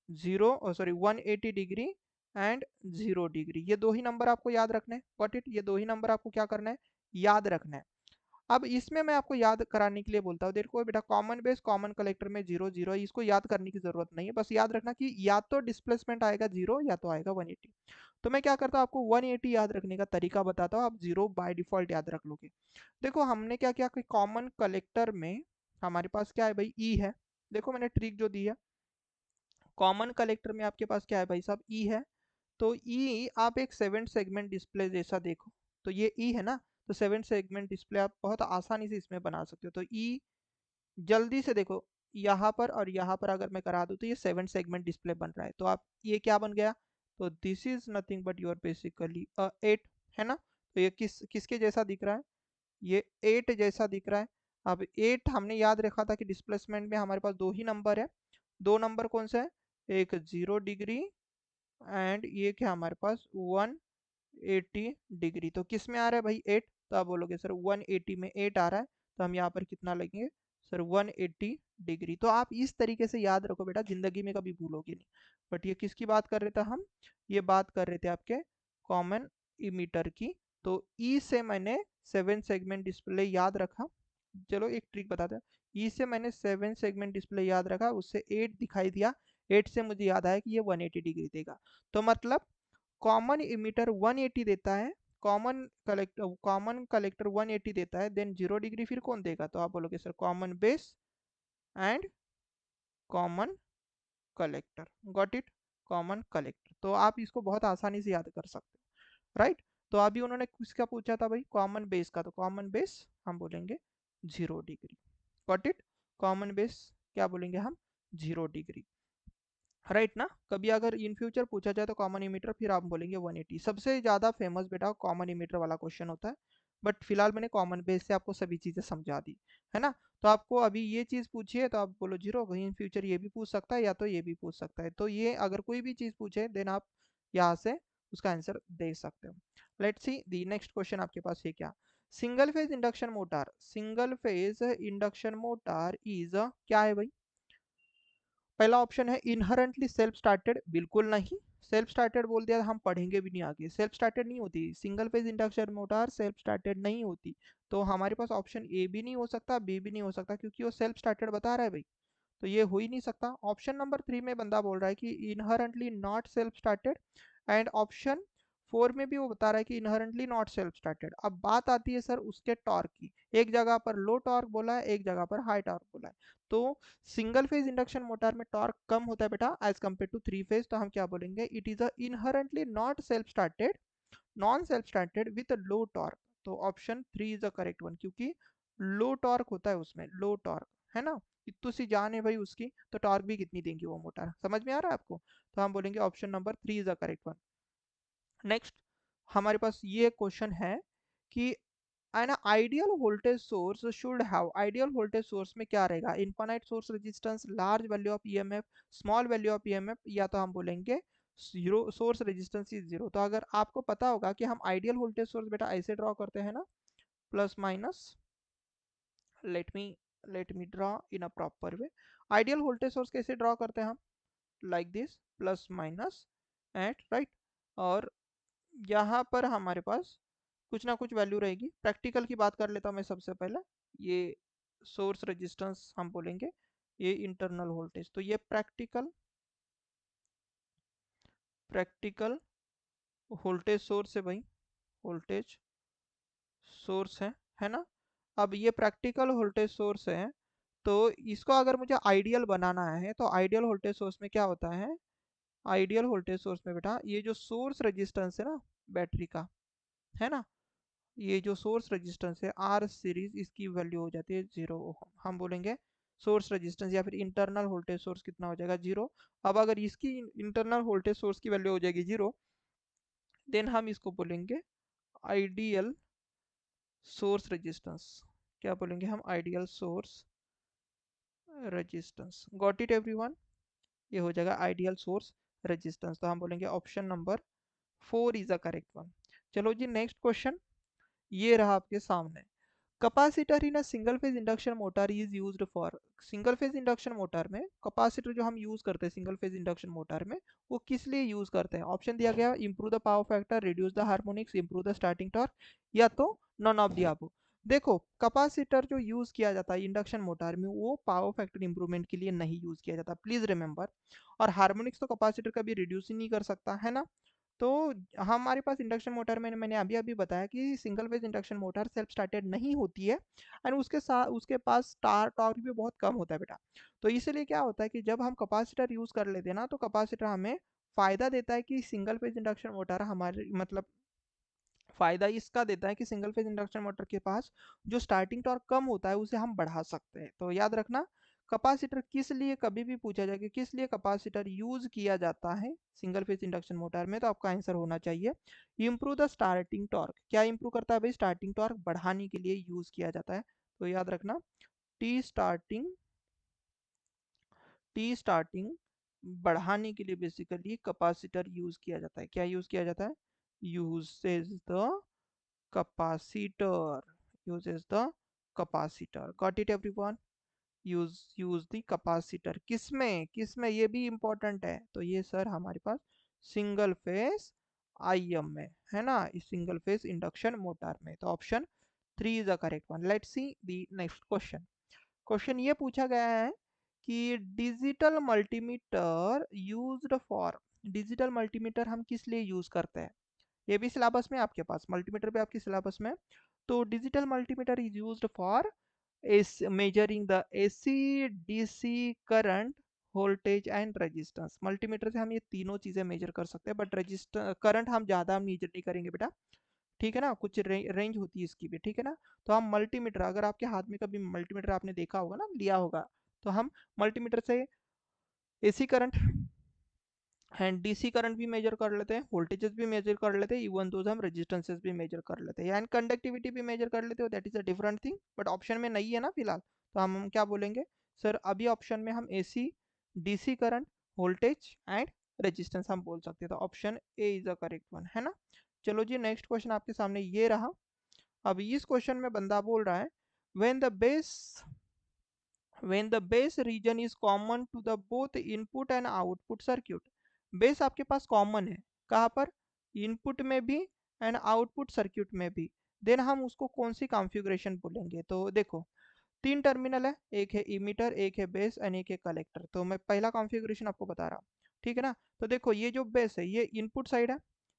180 डिग्री एंड 0 डिग्री, ये दो ही नंबर आपको याद रखने हैं। गॉट इट, ये दो ही नंबर आपको क्या करना है, याद रखना है। अब इसमें मैं आपको याद कराने के लिए बोलता हूँ, देखो बेटा कॉमन बेस कॉमन कलेक्टर में 0 0, इसको याद करने की जरूरत नहीं है, बस याद रखना कि या तो डिस्प्लेसमेंट आएगा 0 या तो आएगा 180। तो मैं क्या करता हूँ, आपको 180 याद रखने का तरीका बताता हूँ, आप 0 बाय डिफॉल्ट याद रख लोगे। देखो हमने क्या किया कि कॉमन कलेक्टर में हमारे पास क्या है भाई, ई है। देखो मैंने ट्रिक जो दी है, कॉमन कलेक्टर में आपके पास क्या है भाई साहब, ई है। तो ई आप एक 7 सेगमेंट डिस्प्ले जैसा देखो, तो ये ई है ना, तो 7 सेगमेंट डिस्प्ले आप बहुत आसानी से इसमें बना सकते हो। तो ई जल्दी से देखो, यहाँ पर और यहाँ पर अगर मैं करा दूँ तो ये 7 सेगमेंट डिस्प्ले बन रहा है। तो आप ये क्या बन गया, तो this is nothing but your basically 8, है ना। तो ये किसके जैसा दिख रहा है, ये 8 जैसा दिख रहा है। अब 8 हमने याद रखा था कि डिस्प्लेसमेंट में हमारे पास दो ही नंबर है, दो नंबर कौन सा है, एक 0 डिग्री एंड ये क्या हमारे पास 180 डिग्री। तो किस में आ रहा है भाई 8, तो आप बोलोगे सर 180 में 8 आ रहा है, तो हम यहाँ पर कितना लगेंगे सर 180 डिग्री। तो आप इस तरीके से याद रखो बेटा, जिंदगी में कभी भूलोगे नहीं। बट ये किसकी बात कर रहे थे हम, ये बात कर रहे थे आपके कॉमन इमीटर की। तो ई से मैंने 7 सेगमेंट डिस्प्ले याद रखा। चलो एक ट्रिक बताते हैं, ई से मैंने 7 सेगमेंट डिस्प्ले याद रखा, उससे 8 दिखाई दिया, 8 से मुझे याद आया कि ये 180 डिग्री देगा। तो मतलब कॉमन इमीटर 180 देता है, कॉमन कलेक्टर 180 देता है, देन 0 डिग्री फिर कौन देगा, तो आप बोलोगे sir common base and common collector. Got it, common collector. तो आप इसको बहुत आसानी से याद कर सकते हो, राइट। तो अभी उन्होंने किसका पूछा था भाई, कॉमन बेस का, तो कॉमन बेस हम बोलेंगे 0 degree. Got it, common base क्या बोलेंगे हम, 0 डिग्री, राइट ना। कभी अगर इन फ्यूचर पूछा जाए तो कॉमन इमीटर, फिर आप बोलेंगे 180। सबसे ज़्यादा फेमस बेटा कॉमन इमीटर वाला क्वेश्चन होता है, बट फिलहाल मैंने कॉमन बेस से आपको सभी चीज़ें समझा दी, है ना। तो आपको अभी ये चीज़ पूछिए तो आप बोलो 0, वही इन फ्यूचर ये भी पूछ सकता है या तो ये भी पूछ सकता है। तो ये अगर कोई भी चीज़ पूछे देन आप यहाँ से उसका आंसर दे सकते हो। Let's see the next question आपके पास है क्या। Single phase induction motor, single phase induction motor is क्या है भाई। पहला ऑप्शन है इनहरेंटली सेल्फ स्टार्टेड, बिल्कुल नहीं। सेल्फ स्टार्टेड बोल दिया हम पढ़ेंगे भी नहीं आगे, सेल्फ स्टार्टेड नहीं होती single phase induction motor, self started नहीं होती। तो हमारे पास ऑप्शन ए भी नहीं हो सकता, बी भी नहीं हो सकता, क्योंकि वो सेल्फ स्टार्टेड बता रहा है भाई। तो ये हो ही नहीं सकता। ऑप्शन नंबर 3 में बंदा बोल रहा है कि inherently not self started, and option 4 में भी वो बता रहा है कि इनहरेंटली नॉट सेल्फ स्टार्टेड। अब बात आती है सर उसके टॉर्क की, एक जगह पर लो टॉर्क बोला है, एक जगह पर हाई टॉर्क बोला है। तो सिंगल फेज इंडक्शन मोटर में टॉर्क कम होता है बेटा एज कम्पेयर टू 3 फेज, तो हम क्या बोलेंगे, it is a inherently not self started, non self started with low torque. तो option 3 is the correct one, क्योंकि लो टॉर्क होता है उसमें, लो टॉर्क, है ना। इतनी सी जान है भाई उसकी, तो टॉर्क भी कितनी देंगी वो मोटर, समझ में आ रहा है आपको। तो हम बोलेंगे option number 3 is the correct one. Next हमारे पास ये क्वेश्चन है कि an ideal voltage source should have, ideal voltage source में क्या रहेगा, infinite source resistance, large value of EMF, small value of EMF, या तो हम बोलेंगे zero, source resistance is zero. तो अगर आपको पता होगा कि हम आइडियल वोल्टेज सोर्स बेटा ऐसे ड्रॉ करते हैं ना, plus minus, let me draw in a proper way. Ideal voltage source कैसे ड्रॉ करते हैं हम, like this, plus minus at, right. और यहाँ पर हमारे पास कुछ ना कुछ वैल्यू रहेगी। प्रैक्टिकल की बात कर लेता हूँ मैं सबसे पहले। ये सोर्स रेजिस्टेंस हम बोलेंगे, ये इंटरनल वोल्टेज, तो ये प्रैक्टिकल प्रैक्टिकल वोल्टेज सोर्स है भाई, वोल्टेज सोर्स है ना। अब ये प्रैक्टिकल वोल्टेज सोर्स है, तो इसको अगर मुझे आइडियल बनाना है तो आइडियल वोल्टेज सोर्स में क्या होता है, आइडियल वोल्टेज सोर्स में बेटा ये जो सोर्स रेजिस्टेंस है ना बैटरी का, है ना, ये जो सोर्स रेजिस्टेंस है आर सीरीज, इसकी वैल्यू हो जाती है 0 ओम। हम बोलेंगे सोर्स रेजिस्टेंस या फिर इंटरनल वोल्टेज सोर्स कितना हो जाएगा, 0। अब अगर इसकी इंटरनल वोल्टेज सोर्स की वैल्यू हो जाएगी 0, देन हम इसको बोलेंगे आइडियल सोर्स रेजिस्टेंस। क्या बोलेंगे हम, ideal source resistance. Got it everyone, ये हो जाएगा आइडियल सोर्स रेजिस्टेंस। तो हम बोलेंगे option number 4 is the correct one. चलो जी नेक्स्ट क्वेश्चन, ये रहा आपके सामने। Capacitor in a single phase induction motor is used for, single phase induction motor में कैपेसिटर जो हम यूज करते हैं सिंगल फेज इंडक्शन मोटर में, वो किस लिए यूज करते हैं। ऑप्शन दिया गया, improve the power factor, reduce the harmonics, improve the starting torque, या तो नॉन ऑफ द अबव। देखो कैपेसिटर जो यूज किया जाता है इंडक्शन मोटर में वो पावर फैक्टर इंप्रूवमेंट के लिए नहीं यूज किया जाता, प्लीज रिमेंबर। और हार्मोनिक्स तो कैपेसिटर कभी रिड्यूस ही नहीं कर सकता, है ना। तो हमारे पास इंडक्शन मोटर में मैंने अभी अभी बताया कि single phase induction motor self started नहीं होती है, एंड उसके साथ उसके पास स्टार टॉर्क भी बहुत कम होता है बेटा। तो इसलिए क्या होता है कि जब हम कैपेसिटर यूज कर लेते हैं ना, तो कैपेसिटर हमें फायदा देता है कि सिंगल फेज इंडक्शन मोटर हमारे मतलब फायदा इसका देता है कि सिंगल फेज इंडक्शन मोटर के पास जो स्टार्टिंग टॉर्क कम होता है उसे हम बढ़ा सकते हैं। तो याद रखना, कैपेसिटर किस लिए कभी भी पूछा जाए कि किस लिए कैपेसिटर यूज किया जाता है सिंगल फेज इंडक्शन मोटर में, तो आपका आंसर होना चाहिए इंप्रूव द स्टार्टिंग टॉर्क। क्या इंप्रूव करता है भाई, स्टार्टिंग टॉर्क बढ़ाने के लिए यूज किया जाता है। तो याद रखना, टी स्टार्टिंग, टी स्टार्टिंग बढ़ाने के लिए बेसिकली कैपेसिटर यूज किया जाता है। क्या यूज किया जाता है, uses the capacitor, uses the capacitor। got it everyone, use the capacitor किसमें किसमें, ये भी इंपॉर्टेंट है। तो ये सर हमारे पास सिंगल फेस आईएम में, है ना, इस सिंगल फेस इंडक्शन मोटर में। तो option 3 is the correct one. Let's see the next question. Question ये पूछा गया है कि digital multimeter used for, digital multimeter हम किस लिए यूज करते हैं। ये भी सिलेबस में आपके पास, मल्टीमीटर पे आपके सिलेबस में। तो digital multimeter is used for is measuring the AC DC current voltage and resistance. Multimeter से हम ये तीनों चीजें मेजर कर सकते हैं, बट रजिस्टर करंट हम ज्यादा मेजर नहीं करेंगे बेटा, ठीक है ना, कुछ रेंज होती है इसकी भी, ठीक है ना। तो हम मल्टीमीटर, अगर आपके हाथ में कभी मल्टीमीटर आपने देखा होगा ना, लिया होगा, तो हम मल्टीमीटर से AC current and DC current भी मेजर कर लेते हैं, वोल्टेजेस भी मेजर कर लेते हैं, इवन दो हम रेजिस्टेंसेस भी मेजर कर लेते हैं, एंड कंडक्टिविटी भी मेजर कर लेते हो, that is a different thing, but option में नहीं है ना फिलहाल। तो हम क्या बोलेंगे सर, अभी ऑप्शन में हम AC, DC current, voltage and resistance हम बोल सकते हैं, तो option A is the correct one, है ना। चलो जी, नेक्स्ट क्वेश्चन आपके सामने ये रहा। अब इस क्वेश्चन में बंदा बोल रहा है, when the base when the base region is common to the both input and output circuit। Base आपके पास कॉमन है, कहाँ पर, इनपुट में भी एंड आउटपुट सर्किट में भी, देन हम उसको कौन सी कॉन्फ़िगरेशन बोलेंगे। तो देखो, तीन टर्मिनल है, एक है इमीटर, एक है बेस एंड एक है कलेक्टर। तो मैं पहला कॉन्फ़िगरेशन आपको बता रहा हूँ, ठीक है ना। तो देखो, ये जो बेस है ये इनपुट साइड है,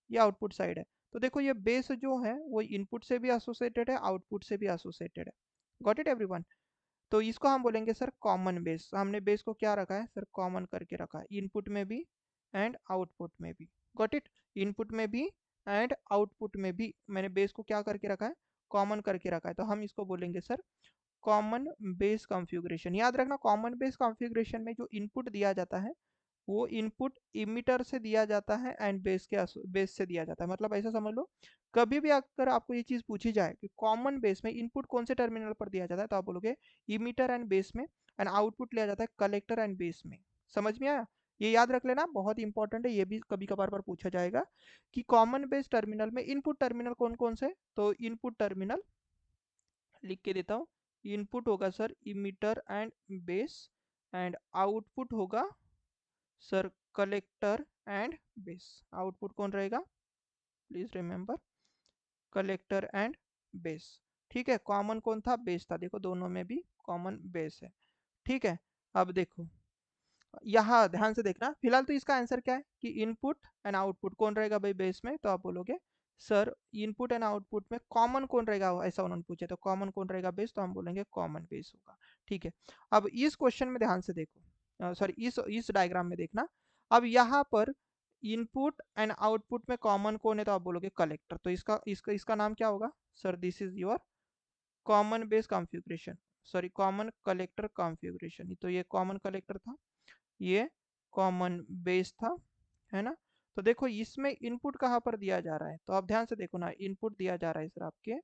ये आउटपुट साइड है। तो देखो, ये बेस जो है वो इनपुट से भी एसोसिएटेड है, आउटपुट से भी एसोसिएटेड है। Got it everyone. तो इसको हम बोलेंगे सर कॉमन बेस। हमने बेस को क्या रखा है सर, कॉमन करके रखा है, इनपुट में भी एंड आउटपुट में भी। गॉट इट, इनपुट में भी एंड आउटपुट में भी मैंने बेस को क्या करके रखा है, कॉमन करके रखा है। तो हम इसको बोलेंगे सर कॉमन बेस कॉन्फ़िगरेशन। याद रखना, कॉमन बेस कॉन्फ़िगरेशन में जो इनपुट दिया जाता है वो इनपुट इमीटर से दिया जाता है एंड बेस से दिया जाता है। मतलब ऐसा समझ लो, कभी भी अगर आपको ये चीज़ पूछी जाए कि कॉमन बेस में इनपुट कौन से टर्मिनल पर दिया जाता है, तो आप बोलोगे इमीटर एंड बेस में, एंड आउटपुट लिया जाता है कलेक्टर एंड बेस में। समझ में आया, ये याद रख लेना, बहुत इंपॉर्टेंट है, ये भी कभी कभार पर पूछा जाएगा कि कॉमन बेस टर्मिनल में इनपुट टर्मिनल कौन कौन से। तो इनपुट टर्मिनल लिख के देता हूँ, इनपुट होगा sir emitter and base, and output होगा sir collector and base. Output कौन रहेगा, please remember, collector and base. ठीक है, कॉमन कौन था, बेस था, देखो दोनों में भी कॉमन बेस है। ठीक है, अब देखो यहाँ ध्यान से देखना, फिलहाल तो इसका आंसर क्या है कि इनपुट एंड आउटपुट कौन रहेगा भाई बेस में। तो आप बोलोगे सर इनपुट एंड आउटपुट में कॉमन कौन रहेगा, ऐसा उन्होंने पूछे, तो कॉमन कौन रहेगा बेस, तो हम बोलेंगे कॉमन बेस होगा। ठीक है, अब इस क्वेश्चन में ध्यान से देखो, सॉरी इस डायग्राम में देखना। अब यहाँ पर इनपुट एंड आउटपुट में कॉमन कौन है, तो आप बोलोगे कलेक्टर। तो इसका नाम क्या होगा sir, this is your common base configuration, sorry common collector configuration. तो ये कॉमन कलेक्टर था, ये कॉमन बेस था, है ना। तो देखो इसमें इनपुट कहाँ पर दिया जा रहा है, तो आप ध्यान से देखो ना, इनपुट दिया जा रहा है सर आपके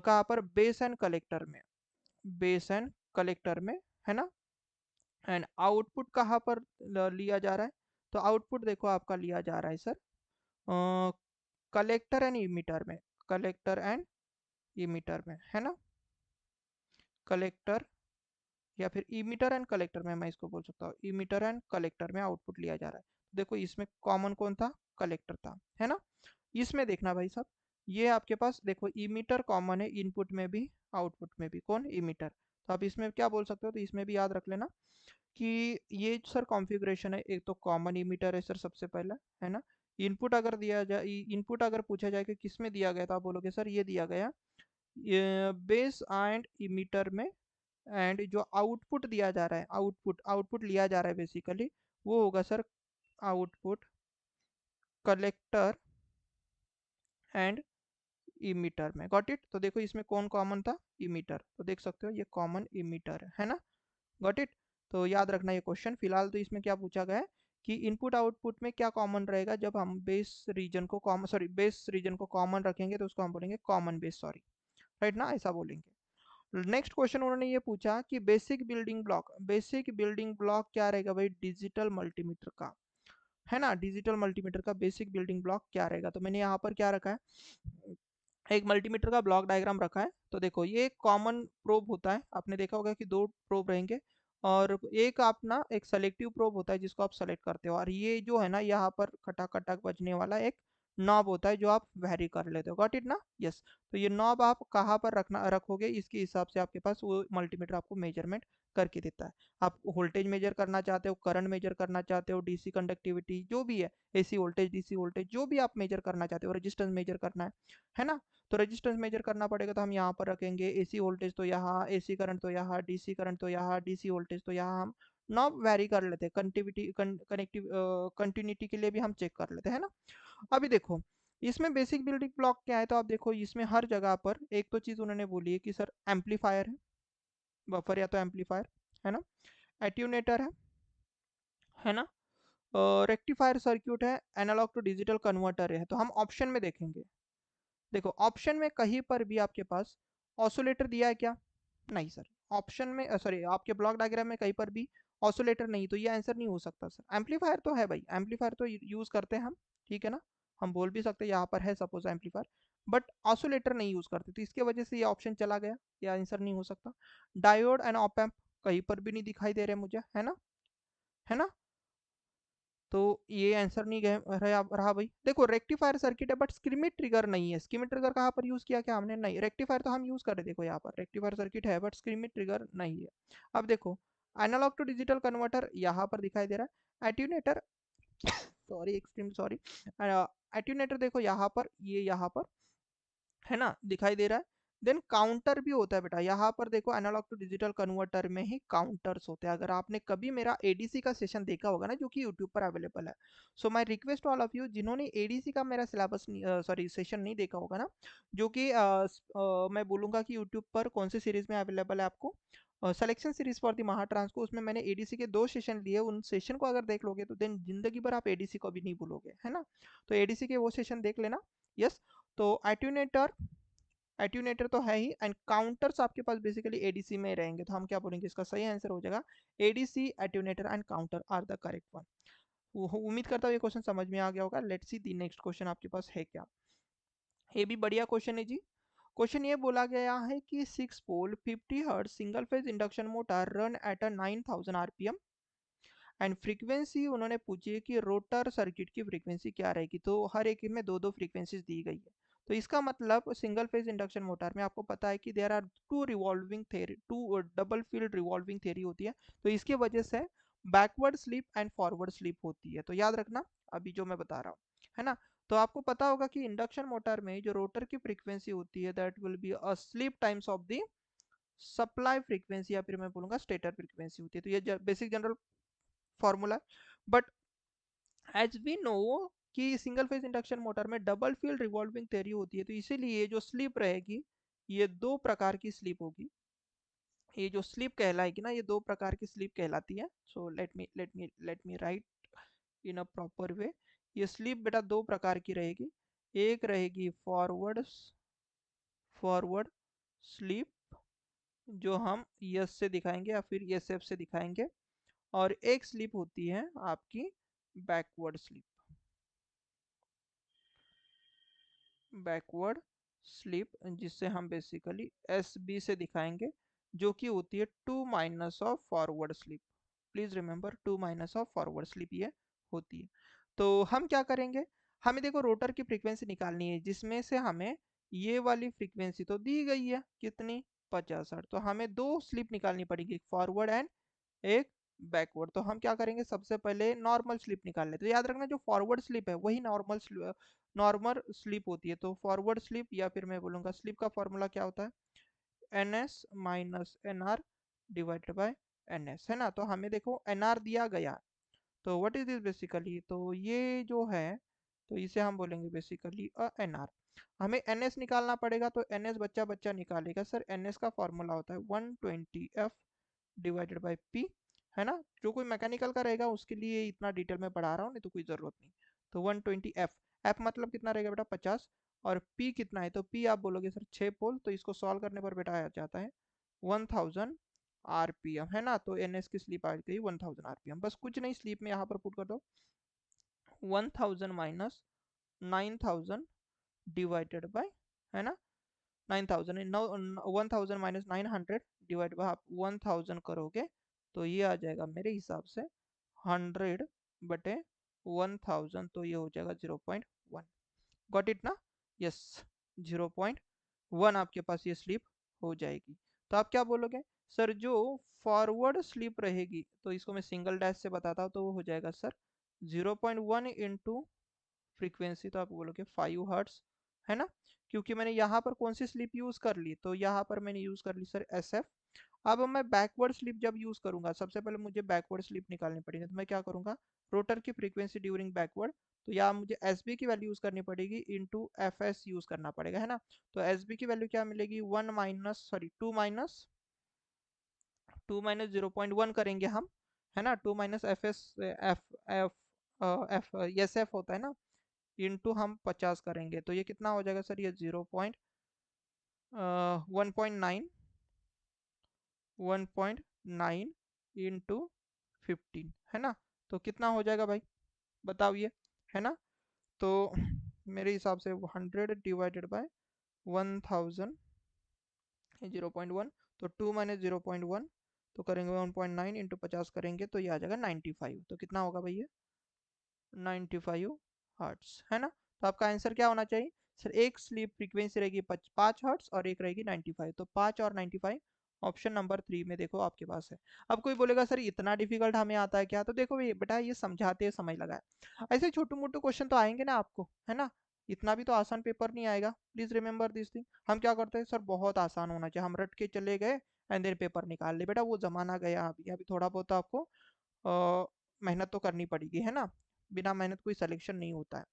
कहाँ पर, बेस एंड कलेक्टर में, बेस एंड कलेक्टर में, है ना। एंड आउटपुट कहाँ पर लिया जा रहा है, तो आउटपुट देखो आपका लिया जा रहा है सर कलेक्टर एंड इमीटर में, कलेक्टर एंड इमीटर में, है ना। कलेक्टर या फिर इमीटर एंड कलेक्टर में मैं इसको बोल सकता हूँ, इमीटर एंड कलेक्टर में आउटपुट लिया जा रहा है। देखो इसमें कॉमन कौन था, कलेक्टर था, है ना। इसमें देखना भाई साहब, ये आपके पास देखो इमीटर कॉमन है, इनपुट में भी आउटपुट में भी, कौन, इमीटर। तो आप इसमें क्या बोल सकते हो, तो इसमें भी याद रख लेना कि ये सर कॉन्फ़िगरेशन है, एक तो कॉमन इमीटर है सर सबसे पहला, है ना। इनपुट अगर दिया जाए, इनपुट अगर पूछा जाए कि किस में दिया गया, तो आप बोलोगे सर ये दिया गया बेस एंड इमीटर में, एंड जो आउटपुट दिया जा रहा है, आउटपुट लिया जा रहा है बेसिकली, वो होगा sir output collector and emitter में। Got it. तो देखो इसमें कौन कॉमन था, इमीटर, तो देख सकते हो ये कॉमन इमीटर है ना। Got it. तो याद रखना ये क्वेश्चन, फिलहाल तो इसमें क्या पूछा गया है कि इनपुट आउटपुट में क्या कॉमन रहेगा, जब हम बेस रीजन को कॉमन, सॉरी बेस रीजन को कॉमन रखेंगे तो उसको हम बोलेंगे कॉमन बेस, सॉरी, राइट ना, ऐसा बोलेंगे। नेक्स्ट क्वेश्चन उन्होंने ये पूछा कि बेसिक बिल्डिंग ब्लॉक क्या रहेगा भाई, डिजिटल मल्टीमीटर का, है ना। डिजिटल मल्टीमीटर का बेसिक बिल्डिंग ब्लॉक क्या रहेगा, तो मैंने यहाँ पर क्या रखा है, एक मल्टीमीटर का ब्लॉक डायग्राम रखा है। तो देखो ये एक कॉमन प्रोब होता है, आपने देखा होगा कि दो प्रोब रहेंगे, और एक अपना एक सेलेक्टिव प्रोब होता है जिसको आप सेलेक्ट करते हो, और ये जो है ना यहाँ पर खटक खटक बजने वाला एक नॉब होता है जो आप वेरी कर लेते हो। गॉट इट ना, यस। तो ये नॉब आप कहाँ पर रखोगे, इसके हिसाब से आपके पास वो मल्टीमीटर आपको मेजरमेंट करके देता है। आप वोल्टेज मेजर करना चाहते हो, करंट मेजर करना चाहते हो, डीसी कंडक्टिविटी जो भी है, एसी वोल्टेज, डीसी वोल्टेज, जो भी आप मेजर करना चाहते हो, रेजिस्टेंस मेजर करना है ना। तो रेजिस्टेंस मेजर करना पड़ेगा, तो हम यहाँ पर रखेंगे एसी वोल्टेज तो यहाँ, एसी करंट तो यहाँ, डीसी करंट तो यहाँ, डीसी वोल्टेज तो यहाँ हम नॉब वैरी कर लेते हैं, कंटिन्यूटी के लिए भी हम चेक कर लेते हैं ना। अभी देखो इसमें बेसिक बिल्डिंग ब्लॉक क्या है, तो आप देखो इसमें हर जगह पर एक तो चीज़ उन्होंने बोली है कि सर एम्पलीफायर है, बफर या तो एम्पलीफायर है ना, एट्यूनेटर है ना, रेक्टिफायर सर्क्यूट है, एनालॉग टू डिजिटल कन्वर्टर है। तो हम ऑप्शन में देखेंगे, देखो ऑप्शन में कहीं पर भी आपके पास ऑसोलेटर दिया है क्या? नहीं सर। ऑप्शन में सॉरी आपके ब्लॉक डायग्राम में कहीं पर भी ऑसोलेटर नहीं, तो ये आंसर नहीं हो सकता सर। एम्पलीफायर तो है भाई, एम्पलीफायर तो यूज करते हैं हम, ठीक है ना, हम बोल भी सकते हैं यहाँ पर है सपोज एम्पलीफायर, बट ऑसोलेटर नहीं यूज करते, तो इसके वजह से ये ऑप्शन चला गया, ये आंसर नहीं हो सकता। डायोड एंड ऑप एम्प कहीं पर भी नहीं दिखाई दे रहे मुझे, है ना, है ना, तो ये आंसर नहीं गए रहा भाई। देखो रेक्टिफायर सर्किट है बट स्कीमिक ट्रिगर नहीं है, स्कीमिक ट्रिगर कहाँ पर यूज किया क्या हमने? नहीं, रेक्टिफायर तो हम यूज कर रहे, देखो यहाँ पर रेक्टिफायर सर्किट है बट स्कीमिक ट्रिगर नहीं है। अब देखो एनालॉग टू डिजिटल कन्वर्टर यहाँ पर दिखाई दे रहा है, एट्यूनेटर सॉरी एक्सट्रीम सॉरी, एट्यूनेटर देखो यहाँ पर, ये यहाँ पर है ना दिखाई दे रहा है। देन काउंटर भी होता है बेटा, यहाँ पर देखो एनालॉग टू डिजिटल कन्वर्टर में ही काउंटर्स होते हैं। अगर आपने कभी मेरा एडीसी का सेशन देखा होगा ना, जो कि यूट्यूब पर अवेलेबल है, so my request all of you जिन्होंने एडीसी का मेरा सिलेबस सॉरी सेशन नहीं देखा होगा ना, जो कि मैं बोलूँगा कि यूट्यूब पर कौन सी सीरीज में अवेलेबल है आपको, सिलेक्शन सीरीज फॉर द महाट्रांस को, उसमें मैंने एडीसी के 2 सेशन लिए, उन सेशन को अगर देख लोगे तो देन जिंदगी भर आप एडीसी को भी नहीं भूलोगे, है ना। तो एडीसी के वो सेशन देख लेना। यस, तो एट्यूनेटर, एट्यूनेटर तो है ही, एंड काउंटर्स आपके पास बेसिकली एडीसी में रहेंगे, तो हम क्या बोलेंगे, इसका सही आंसर हो जाएगा ADC, attenuator and counter are the correct one. उम्मीद करता हूँ ये क्वेश्चन समझ में आ गया होगा। Let's see the next question आपके पास है क्या। ये भी बढ़िया क्वेश्चन है जी। क्वेश्चन ये बोला गया है कि 6 पोल 50 hertz single phase induction motor run at a 9000 RPM and frequency उन्होंने पूछी है कि रोटर सर्किट की फ्रीक्वेंसी क्या रहेगी, तो हर एक में दो दो फ्रीक्वेंसीज दी गई है। तो इसका मतलब सिंगल फेज इंडक्शन मोटर में आपको पता है कि there are two revolving theory, two double field revolving theory होती है, तो इसके वजह से backward slip and forward slip होती है। तो याद रखना अभी जो मैं बता रहा हूँ, है ना। तो आपको पता होगा कि इंडक्शन मोटर में जो रोटर की फ्रीक्वेंसी होती है that will be a slip times of the supply frequency, या फिर मैं बोलूंगा स्टेटर फ्रीक्वेंसी होती है। तो ये basic general formula. But as we know कि सिंगल फेज इंडक्शन मोटर में डबल फील्ड रिवॉल्विंग थ्योरी होती है, तो इसीलिए जो स्लिप रहेगी ये दो प्रकार की स्लिप होगी। ये जो स्लिप कहलाएगी ना, ये दो प्रकार की स्लिप कहलाती है। So let me right in a proper वे। ये स्लिप बेटा दो प्रकार की रहेगी, एक रहेगी फॉरवर्ड स्लिप जो हम यस से दिखाएंगे या फिर एस एफ से दिखाएंगे, और एक स्लिप होती है आपकी बैकवर्ड स्लिप, बैकवर्ड स्लिप जिससे हम बेसिकली एस बी से दिखाएंगे, जो कि होती है two minus of forward slip. Please remember two minus of forward slip ये होती है। तो हम क्या करेंगे, हमें देखो रोटर की फ्रीक्वेंसी निकालनी है, जिसमें से हमें ये वाली फ्रीक्वेंसी तो दी गई है कितनी, 50 हर्ट्ज, तो हमें दो स्लिप निकालनी पड़ेगी, एक फॉरवर्ड एंड एक बैकवर्ड। तो हम क्या करेंगे, सबसे पहले नॉर्मल स्लिप निकाल लेते हैं। तो याद रखना जो फॉरवर्ड स्लिप है वही नॉर्मल स्लिप होती है। तो फॉरवर्ड स्लिप या फिर मैं बोलूँगा स्लिप का फॉर्मूला क्या होता है, N S minus N R divided by N S, है ना। तो हमें देखो एन आर दिया गया, तो व्हाट इज दिस बेसिकली, तो ये जो है तो इसे हम बोलेंगे बेसिकली एन आर। हमें एन एस निकालना पड़ेगा, तो एन एस बच्चा बच्चा निकालेगा सर, एन एस का फॉर्मूला होता है 120 एफ डिवाइडेड बाई पी, है ना। जो कोई मैकेनिकल का रहेगा उसके लिए इतना डिटेल में पढ़ा रहा हूँ, नहीं तो कोई ज़रूरत नहीं। तो 120 एफ, एफ मतलब कितना रहेगा बेटा 50, और पी कितना है, तो पी आप बोलोगे सर 6 पोल, तो इसको सॉल्व करने पर बेटा आ जाता है 1000 आरपीएम, है ना। तो एन एस की स्लीप आ गई 1000 आरपीएम, बस कुछ नहीं, स्लीप में यहाँ पर पुट कर दो 1000 माइनस 9000 डिवाइडेड बाय, है ना, 9000 1000 माइनस 900 डिवाइड बाय आप 1000 करोगे, तो ये आ जाएगा मेरे हिसाब से 100/1000, तो ये हो जाएगा 0.1। गॉट इट ना, यस, 0.1 आपके पास ये स्लिप हो जाएगी। तो आप क्या बोलोगे सर, जो फॉरवर्ड स्लिप रहेगी, तो इसको मैं सिंगल डैश से बताता हूँ, तो वो हो जाएगा सर 0.1 इंटू फ्रीक्वेंसी, तो आप बोलोगे 5 हर्ट्स, है ना। क्योंकि मैंने यहाँ पर कौन सी स्लिप यूज कर ली, तो यहाँ पर मैंने यूज कर ली सर एस एफ। अब मैं बैकवर्ड स्लिप जब यूज़ करूंगा, सबसे पहले मुझे बैकवर्ड स्लिप निकालनी पड़ेगी, तो मैं क्या करूंगा, रोटर की फ्रीक्वेंसी ड्यूरिंग बैकवर्ड, तो या मुझे एस बी की वैल्यू यूज़ करनी पड़ेगी, इंटू एफ एस यूज़ करना पड़ेगा, है ना। तो एस बी की वैल्यू क्या मिलेगी, 2 माइनस 0.1 करेंगे हम, है ना। 2 minus F S, F F F S F होता है ना, इंटू हम 50 करेंगे, तो ये कितना हो जाएगा सर, ये 1.9 1.9 इंटू 15, है ना। तो कितना हो जाएगा भाई, बताओ ये, है ना। तो मेरे हिसाब से 100 डिवाइडेड बाय 1000, 0.1, तो 2 माइनस 0.1, तो करेंगे 1.9 इंटू 50 करेंगे, तो ये आ जाएगा 95। तो कितना होगा भाई ये, 95 हर्ट्स, है ना। तो आपका आंसर क्या होना चाहिए सर, एक स्लीप फ्रीक्वेंसी रहेगी 5 हर्ट्स और एक रहेगी 95, तो 5 और 95 ऑप्शन नंबर 3 में देखो आपके पास है। अब कोई बोलेगा सर इतना डिफिकल्ट हमें आता है क्या, तो देखो ये बेटा, ये समझाते समय लगा है, ऐसे छोटे मोटे क्वेश्चन तो आएंगे ना आपको, है ना। इतना भी तो आसान पेपर नहीं आएगा, प्लीज रिमेंबर दिस थिंग। हम क्या करते हैं सर, बहुत आसान होना चाहिए, हम रट के चले गए एंड देन पेपर निकाल ले, बेटा वो जमाना गया, अभी अभी थोड़ा बहुत तो आपको मेहनत तो करनी पड़ेगी, है ना। बिना मेहनत कोई सिलेक्शन नहीं होता है।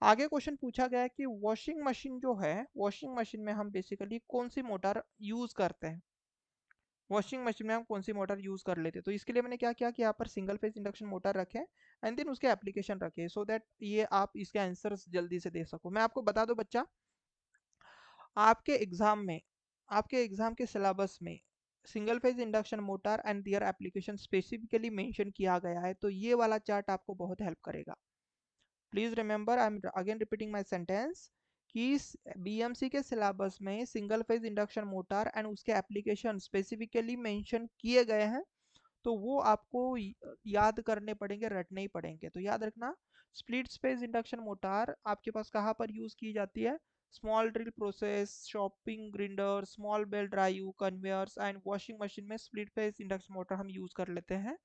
आगे क्वेश्चन पूछा गया है कि वॉशिंग मशीन जो है, वॉशिंग मशीन में हम बेसिकली कौन सी मोटर यूज करते हैं, वॉशिंग मशीन में हम कौन सी मोटर यूज कर लेते हैं। तो इसके लिए मैंने क्या किया कि यहाँ पर सिंगल फेज इंडक्शन मोटर रखे एंड देन उसके एप्लीकेशन रखे, सो दैट ये आप इसके आंसर्स जल्दी से दे सको। मैं आपको बता दूं बच्चा, आपके एग्जाम में, आपके एग्जाम के सिलेबस में single phase induction motor and their application specifically mention किया गया है, तो ये वाला चार्ट आपको बहुत हेल्प करेगा। Please remember, I am again repeating my sentence, कि बीएमसी के सिलेबस में single phase induction motor and उसके एप्लीकेशन स्पेसिफिकली मेंशन किए गए हैं, तो वो आपको याद करने पड़ेंगे, रटने ही पड़ेंगे। तो याद रखना, स्प्लिट स्पेस इंडक्शन मोटर आपके पास कहाँ पर यूज की जाती है, small drill process, shopping grinder, small bell drive, conveyors and washing machine में स्प्लिट फेस इंडक्शन मोटर हम यूज कर लेते हैं।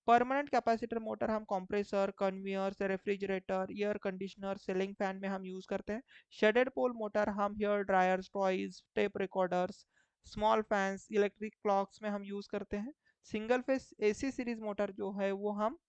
परमानेंट कैपेसिटर मोटर हम compressor, conveyors, refrigerator, air conditioner, ceiling fan में हम यूज करते हैं। शेडेड पोल मोटर हम hair dryers, toys, tape recorders, small fans, electric clocks में हम यूज करते हैं। Single phase AC series motor जो है वो हम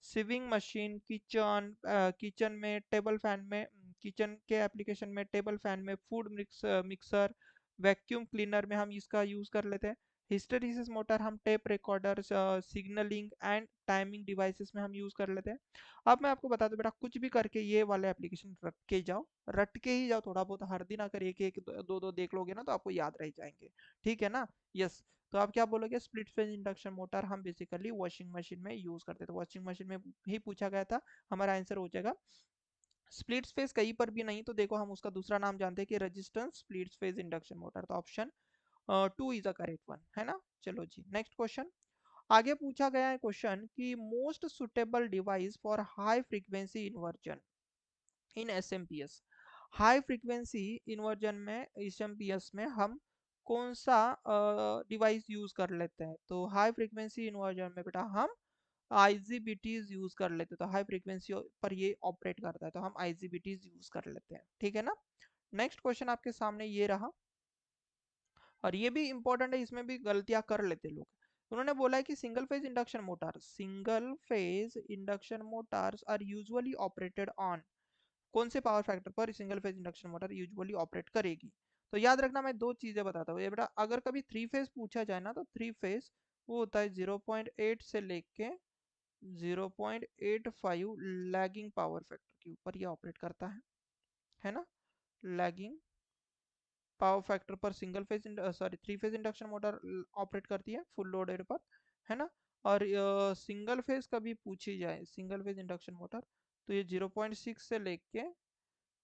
सिविंग मशीन, किचन, किचन में टेबल फैन में, किचन के एप्लीकेशन में टेबल फैन में, फूड मिक्सर, वैक्यूम क्लीनर में हम इसका यूज कर लेते हैं। हिस्टेरिसिस मोटर हम tape recorder, signalling and timing devices में हम यूज कर लेते हैं। अब मैं आपको बता दूं बेटा, कुछ भी करके ये वाले एप्लीकेशन रट के जाओ, रट के ही जाओ, थोड़ा बहुत हर दिन अगर एक एक दो दो देख लोगे ना तो आपको याद रह जाएंगे, ठीक है ना। यस, तो आप क्या बोलोगे, स्प्लिट फेज इंडक्शन मोटर हम बेसिकली वॉशिंग मशीन में यूज करते थे, तो वॉशिंग मशीन में ही पूछा गया था, हमारा आंसर हो जाएगा स्प्लिट फेज। कहीं पर भी नहीं तो देखो हम उसका दूसरा नाम जानते हैं कि resistance split phase induction motor, तो option 2 is a correct one, है ना। चलो जी, नेक्स्ट क्वेश्चन। आगे पूछा गया है क्वेश्चन कि most suitable device for high frequency inversion in SMPS, high frequency inversion में एसएमपीएस में हम कौन सा डिवाइस यूज कर लेते हैं। तो हाई फ्रीक्वेंसी इन्वर्जन में बेटा हम आईजीबीटीज यूज कर लेते हैं, तो हाई फ्रीक्वेंसी पर ये ऑपरेट करता है, तो हम आईजीबीटीज यूज कर लेते हैं, ठीक है ना। नेक्स्ट क्वेश्चन आपके सामने ये रहा, और ये भी इंपॉर्टेंट है, इसमें भी गलतियां कर लेते लोग। उन्होंने बोला है कि single phase induction motors are usually operated on, कौन से पावर फैक्टर पर single phase induction motor usually operate करेगी। तो याद रखना, मैं दो चीजें बताता हूँ ये बेटा, अगर कभी थ्री फेज पूछा जाए ना, तो थ्री फेज वो होता है 0.8 से लेके 0.85 लैगिंग पावर फैक्टर के ऊपर ये ऑपरेट करता है ना। लैगिंग पावर फैक्टर पर single phase, sorry three phase induction motor operate करती है फुल लोडेड पर, है ना। और सिंगल फेज कभी पूछी जाए सिंगल फेज इंडक्शन मोटर, तो ये 0.6 से लेके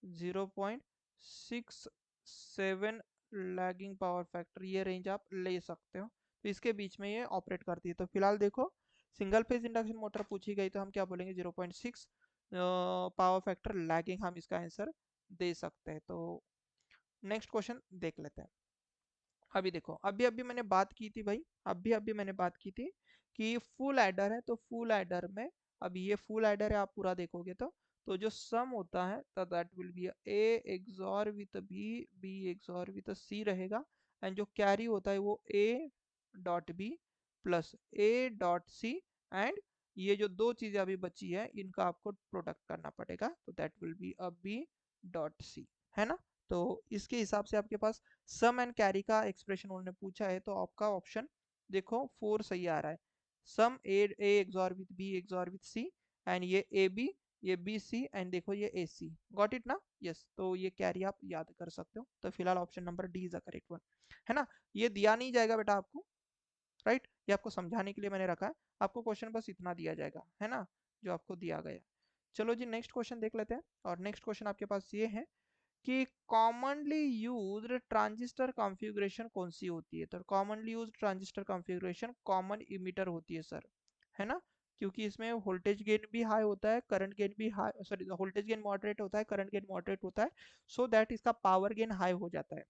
0.67 लैगिंग पावर फैक्टर, ये रेंज आप ले सकते हो, तो इसके बीच में ये ऑपरेट करती है। तो फिलहाल देखो, सिंगल फेज इंडक्शन मोटर पूछी गई तो हम क्या बोलेंगे, 0.6 पावर फैक्टर लैगिंग, हम इसका आंसर दे सकते हैं। तो नेक्स्ट क्वेश्चन देख लेते हैं। अभी देखो, अभी अभी मैंने बात की थी भाई, अभी अभी मैंने बात की थी कि फुल एडर है, तो फुल एडर में, अभी ये फुल एडर है, आप पूरा देखोगे तो जो सम होता है तो that will be A XOR with B, B XOR with C रहेगा, एंड जो कैरी होता है वो A dot B plus A dot C and ये जो दो चीजें अभी बची है इनका आपको प्रोडक्ट करना पड़ेगा, तो that will be a B dot C, है ना। तो इसके हिसाब से आपके पास सम एंड कैरी का एक्सप्रेशन उन्होंने पूछा है, तो आपका ऑप्शन देखो 4 सही आ रहा है। Sum A XOR with B XOR with C and ये ए बी, ये बी सी एंड देखो ये ए सी, गॉट इट ना। यस, तो ये कैरी आप याद कर सकते हो, तो फिलहाल option number D is the correct one, है ना। ये दिया नहीं जाएगा बेटा आपको, राइट, ये आपको समझाने के लिए मैंने रखा है। आपको क्वेश्चन बस इतना दिया जाएगा, है ना, जो आपको दिया गया। चलो जी नेक्स्ट क्वेश्चन देख लेते हैं। और नेक्स्ट क्वेश्चन आपके पास ये है कि कॉमनली यूज्ड ट्रांजिस्टर कॉन्फ़िगरेशन कौन सी होती है। तो commonly used transistor configuration common emitter होती है सर, है ना। क्योंकि इसमें वोल्टेज गेन भी हाई होता है, करंट गेन भी high, sorry voltage gain moderate होता है, करंट गेन मॉडरेट होता है, सो दैट इसका पावर गेन हाई हो जाता है।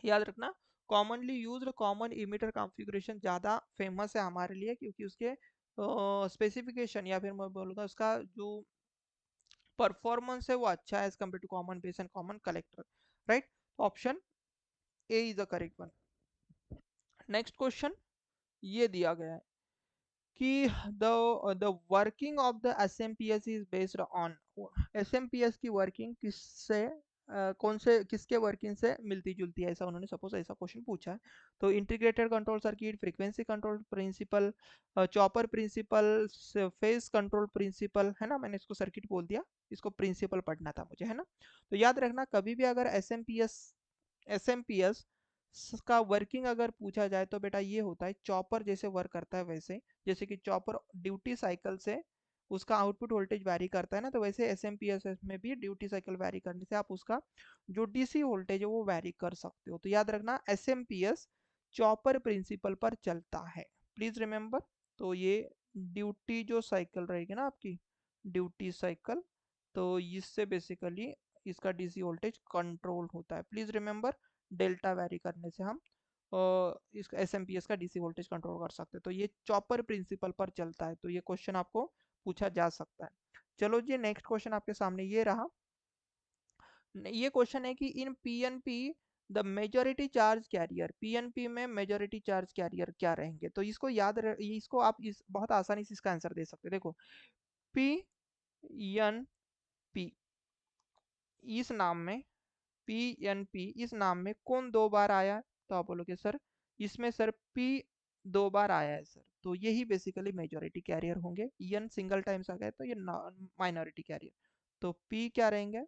याद रखना, commonly used common emitter configuration ज़्यादा फेमस है हमारे लिए, क्योंकि उसके स्पेसिफिकेशन या फिर मैं बोलूँगा उसका जो परफॉर्मेंस है वो अच्छा है as compare to common base and common collector, right. Option A is the correct one. Next question ये दिया गया है कि the working of the S M P S is based on, S M P S की वर्किंग किससे कौन से किसके वर्किंग से मिलती जुलती है, ऐसा उन्होंने सपोज ऐसा क्वेश्चन पूछा है। तो integrated control circuit, frequency control principle, chopper principle, phase control principle, है ना। मैंने इसको सर्किट बोल दिया, इसको प्रिंसिपल पढ़ना था मुझे, है ना। तो याद रखना कभी भी अगर एस एम पी एस का वर्किंग अगर पूछा जाए तो बेटा ये होता है चॉपर जैसे वर्क करता है वैसे, जैसे कि चॉपर ड्यूटी साइकिल से उसका आउटपुट वोल्टेज वैरी करता है ना, तो वैसे एस एम पी एस में भी ड्यूटी साइकिल वैरी करने से आप उसका जो डीसी वोल्टेज है वो वैरी कर सकते हो। तो याद रखना S M P S chopper principle पर चलता है, प्लीज रिमेंबर। तो ये ड्यूटी जो साइकिल रहेगी ना आपकी, ड्यूटी साइकिल, तो इससे बेसिकली इसका डीसी वोल्टेज कंट्रोल होता है, प्लीज रिमेंबर। डेल्टा वैरी करने से हम इसका एस एम पी एस का डीसी वोल्टेज कंट्रोल कर सकते हैं। तो ये चॉपर प्रिंसिपल पर चलता है, तो ये क्वेश्चन आपको पूछा जा सकता है। चलो जी नेक्स्ट क्वेश्चन आपके सामने ये रहा। ये क्वेश्चन है कि in PNP the majority charge carrier, PNP में मेजॉरिटी चार्ज कैरियर क्या रहेंगे। तो इसको इसको आप इस बहुत आसानी से इसका आंसर दे सकते हैं। देखो पी एन पी इस नाम में, पी एन पी इस नाम में कौन दो बार आया है? तो आप बोलोगे सर इसमें सर पी दो बार आया है सर, तो यही बेसिकली मेजॉरिटी कैरियर होंगे। एन सिंगल टाइम्स आ गए तो ये माइनॉरिटी कैरियर, तो पी क्या रहेंगे?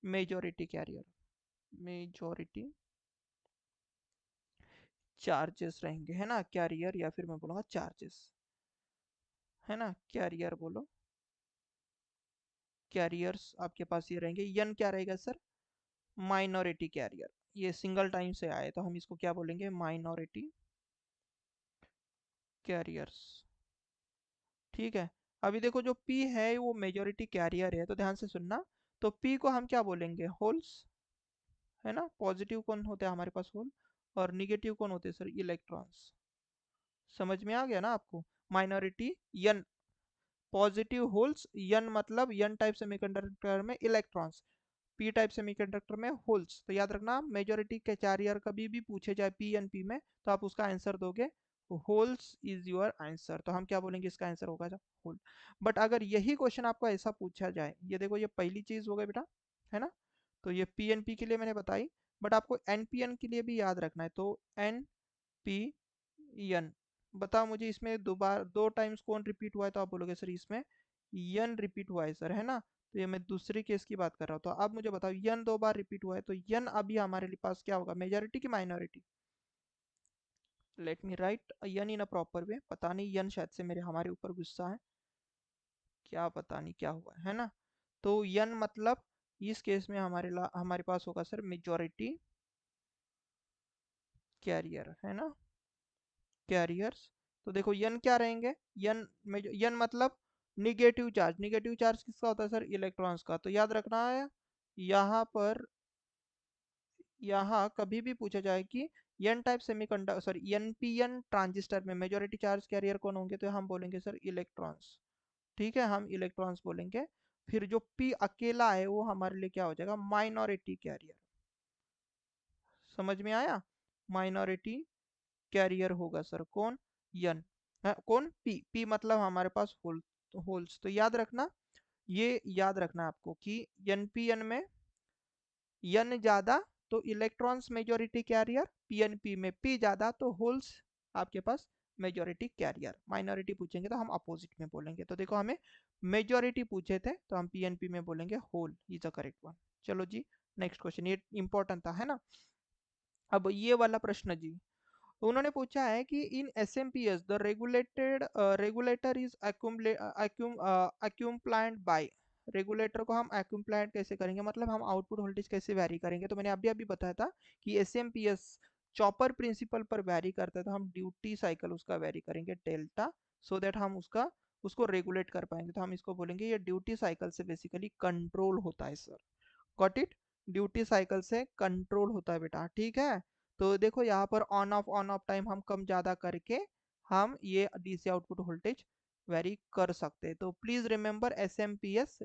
मेजॉरिटी कैरियर, मेजॉरिटी चार्जेस रहेंगे, है ना, कैरियर या फिर मैं बोलूँगा चार्जेस, है ना। कैरियर बोलो, कैरियर्स आपके पास ये रहेंगे। एन क्या रहेगा सर? माइनॉरिटी कैरियर, ये सिंगल टाइम से आए तो हम इसको क्या बोलेंगे? माइनॉरिटी कैरियर्स, ठीक है। अभी देखो जो P है वो मेजॉरिटी कैरियर है, तो ध्यान से सुनना। तो P को हम क्या बोलेंगे? होल्स, है ना। पॉजिटिव कौन होते हैं हमारे पास? होल। और निगेटिव कौन होते हैं सर? इलेक्ट्रॉन्स। समझ में आ गया ना आपको? माइनॉरिटी यन, पॉजिटिव होल्स, यन मतलब यन टाइप सेमीकंडक्टर में इलेक्ट्रॉन्स, पी टाइप सेमीकंडक्टर में होल्स। तो याद रखना मेजॉरिटी के कैरियर कभी भी पूछे जाए पी एन पी में तो आप उसका आंसर दोगे होल्स इज योर आंसर, तो हम क्या बोलेंगे? इसका आंसर होगा होल। बट अगर यही क्वेश्चन आपको ऐसा पूछा जाए, ये देखो ये पहली चीज हो गई बेटा, है ना। तो ये पी एन पी के लिए मैंने बताई, बट आपको एन पी एन के लिए भी याद रखना है। तो एन पी एन, बताओ मुझे इसमें दो बार दो टाइम्स कौन रिपीट हुआ है? तो आप बोलोगे सर इसमें यन रिपीट हुआ है सर, है ना। तो ये मैं दूसरे केस की बात कर रहा हूँ। तो अब मुझे बताओ यन दो बार रिपीट हुआ है, तो यन अभी हमारे लिए पास क्या होगा? मेजॉरिटी की minority? Let me right N in a proper वे। पता नहीं यन शायद से मेरे हमारे ऊपर गुस्सा है, क्या पता नहीं क्या हुआ है ना। तो यन मतलब इस केस में हमारे पास होगा सर मेजॉरिटी कैरियर, है ना, कैरियर्स। तो देखो यन क्या रहेंगे? यन यन मतलब निगेटिव चार्ज, निगेटिव चार्ज किसका होता है सर? इलेक्ट्रॉन्स का। तो याद रखना है यहाँ पर, यहाँ कभी भी पूछा जाए कि N type semiconductor, sorry NPN transistor में मेजॉरिटी चार्ज कैरियर कौन होंगे? तो हम बोलेंगे सर इलेक्ट्रॉन्स, ठीक है, हम इलेक्ट्रॉन्स बोलेंगे। फिर जो पी अकेला है वो हमारे लिए क्या हो जाएगा? Minority carrier. समझ में आया? माइनॉरिटी कैरियर होगा सर, कौन? यन। कौन? पी। पी मतलब हमारे पास होल्स। तो याद रखना, ये याद रखना आपको कि एन पी एन में एन ज्यादा तो इलेक्ट्रॉन्स मेजोरिटी कैरियर, पीएनपी में पी ज्यादा तो होल्स आपके पास मेजोरिटी कैरियर। माइनॉरिटी पूछेंगे तो हम अपोजिट में बोलेंगे। तो देखो हमें मेजोरिटी पूछे थे तो हम पीएनपी में बोलेंगे hole is the correct one. चलो जी, नेक्स्ट क्वेश्चन, ये इंपॉर्टेंट था, है ना। अब ये वाला प्रश्न जी, तो उन्होंने पूछा है कि in S M P S the regulator is accompanied by. Regulator को हम अक्यूम्प्लाइंट कैसे करेंगे, मतलब हम आउटपुट वोल्टेज कैसे वैरी करेंगे। तो मैंने अभी अभी बताया था कि S M P S chopper principle पर वैरी करता है, तो हम ड्यूटी साइकिल उसका वैरी करेंगे डेल्टा, सो दैट हम उसको रेगुलेट कर पाएंगे। तो हम इसको बोलेंगे ये ड्यूटी साइकिल से बेसिकली कंट्रोल होता है sir. Got it? Duty cycle से कंट्रोल होता है बेटा, ठीक है। तो देखो यहाँ पर ऑन ऑफ टाइम हम कम ज़्यादा करके हम ये डीसी आउटपुट वोल्टेज वेरी कर सकते हैं। तो please remember S M P S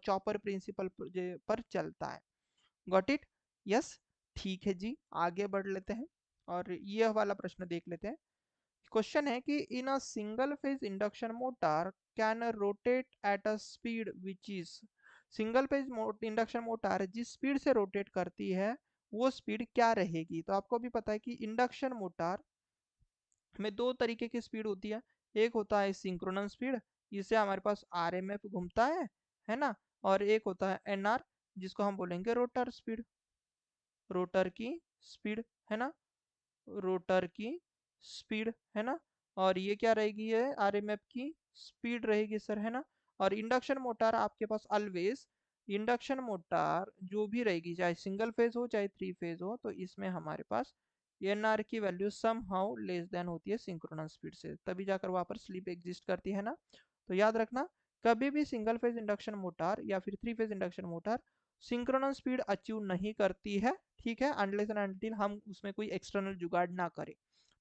chopper principle पर चलता है। Got it? यस। ठीक है जी, आगे बढ़ लेते हैं और ये वाला प्रश्न देख लेते हैं। क्वेश्चन है कि in a single phase induction motor can rotate at a speed which is. Single phase induction motor जिस स्पीड से रोटेट करती है वो स्पीड क्या रहेगी। तो आपको भी पता है कि इंडक्शन मोटर में दो तरीके की स्पीड होती है। एक होता है सिंक्रोनस स्पीड, जिससे हमारे पास आरएमएफ घूमता है ना। और एक होता है एनआर, जिसको हम बोलेंगे रोटर स्पीड। रोटर की स्पीड, है ना, रोटर की स्पीड, है ना। और ये क्या रहेगी, ये आरएमएफ की स्पीड रहेगी सर, है ना। और इंडक्शन मोटर आपके पास ऑलवेज, इंडक्शन मोटर जो भी रहेगी चाहे सिंगल फेज हो चाहे थ्री फेज हो, तो इसमें हमारे पास एनआर की value somehow less than होती है सिंक्रोनस स्पीड से, तभी जाकर वहां पर स्लिप एग्जिस्ट करती है ना। तो याद रखना, कभी भी सिंगल फेज इंडक्शन मोटर या फिर three phase induction motor synchronous speed achieve नहीं करती है, ठीक है, अनलेस एंड अनटिल हम उसमें कोई एक्सटर्नल जुगाड़ ना करें,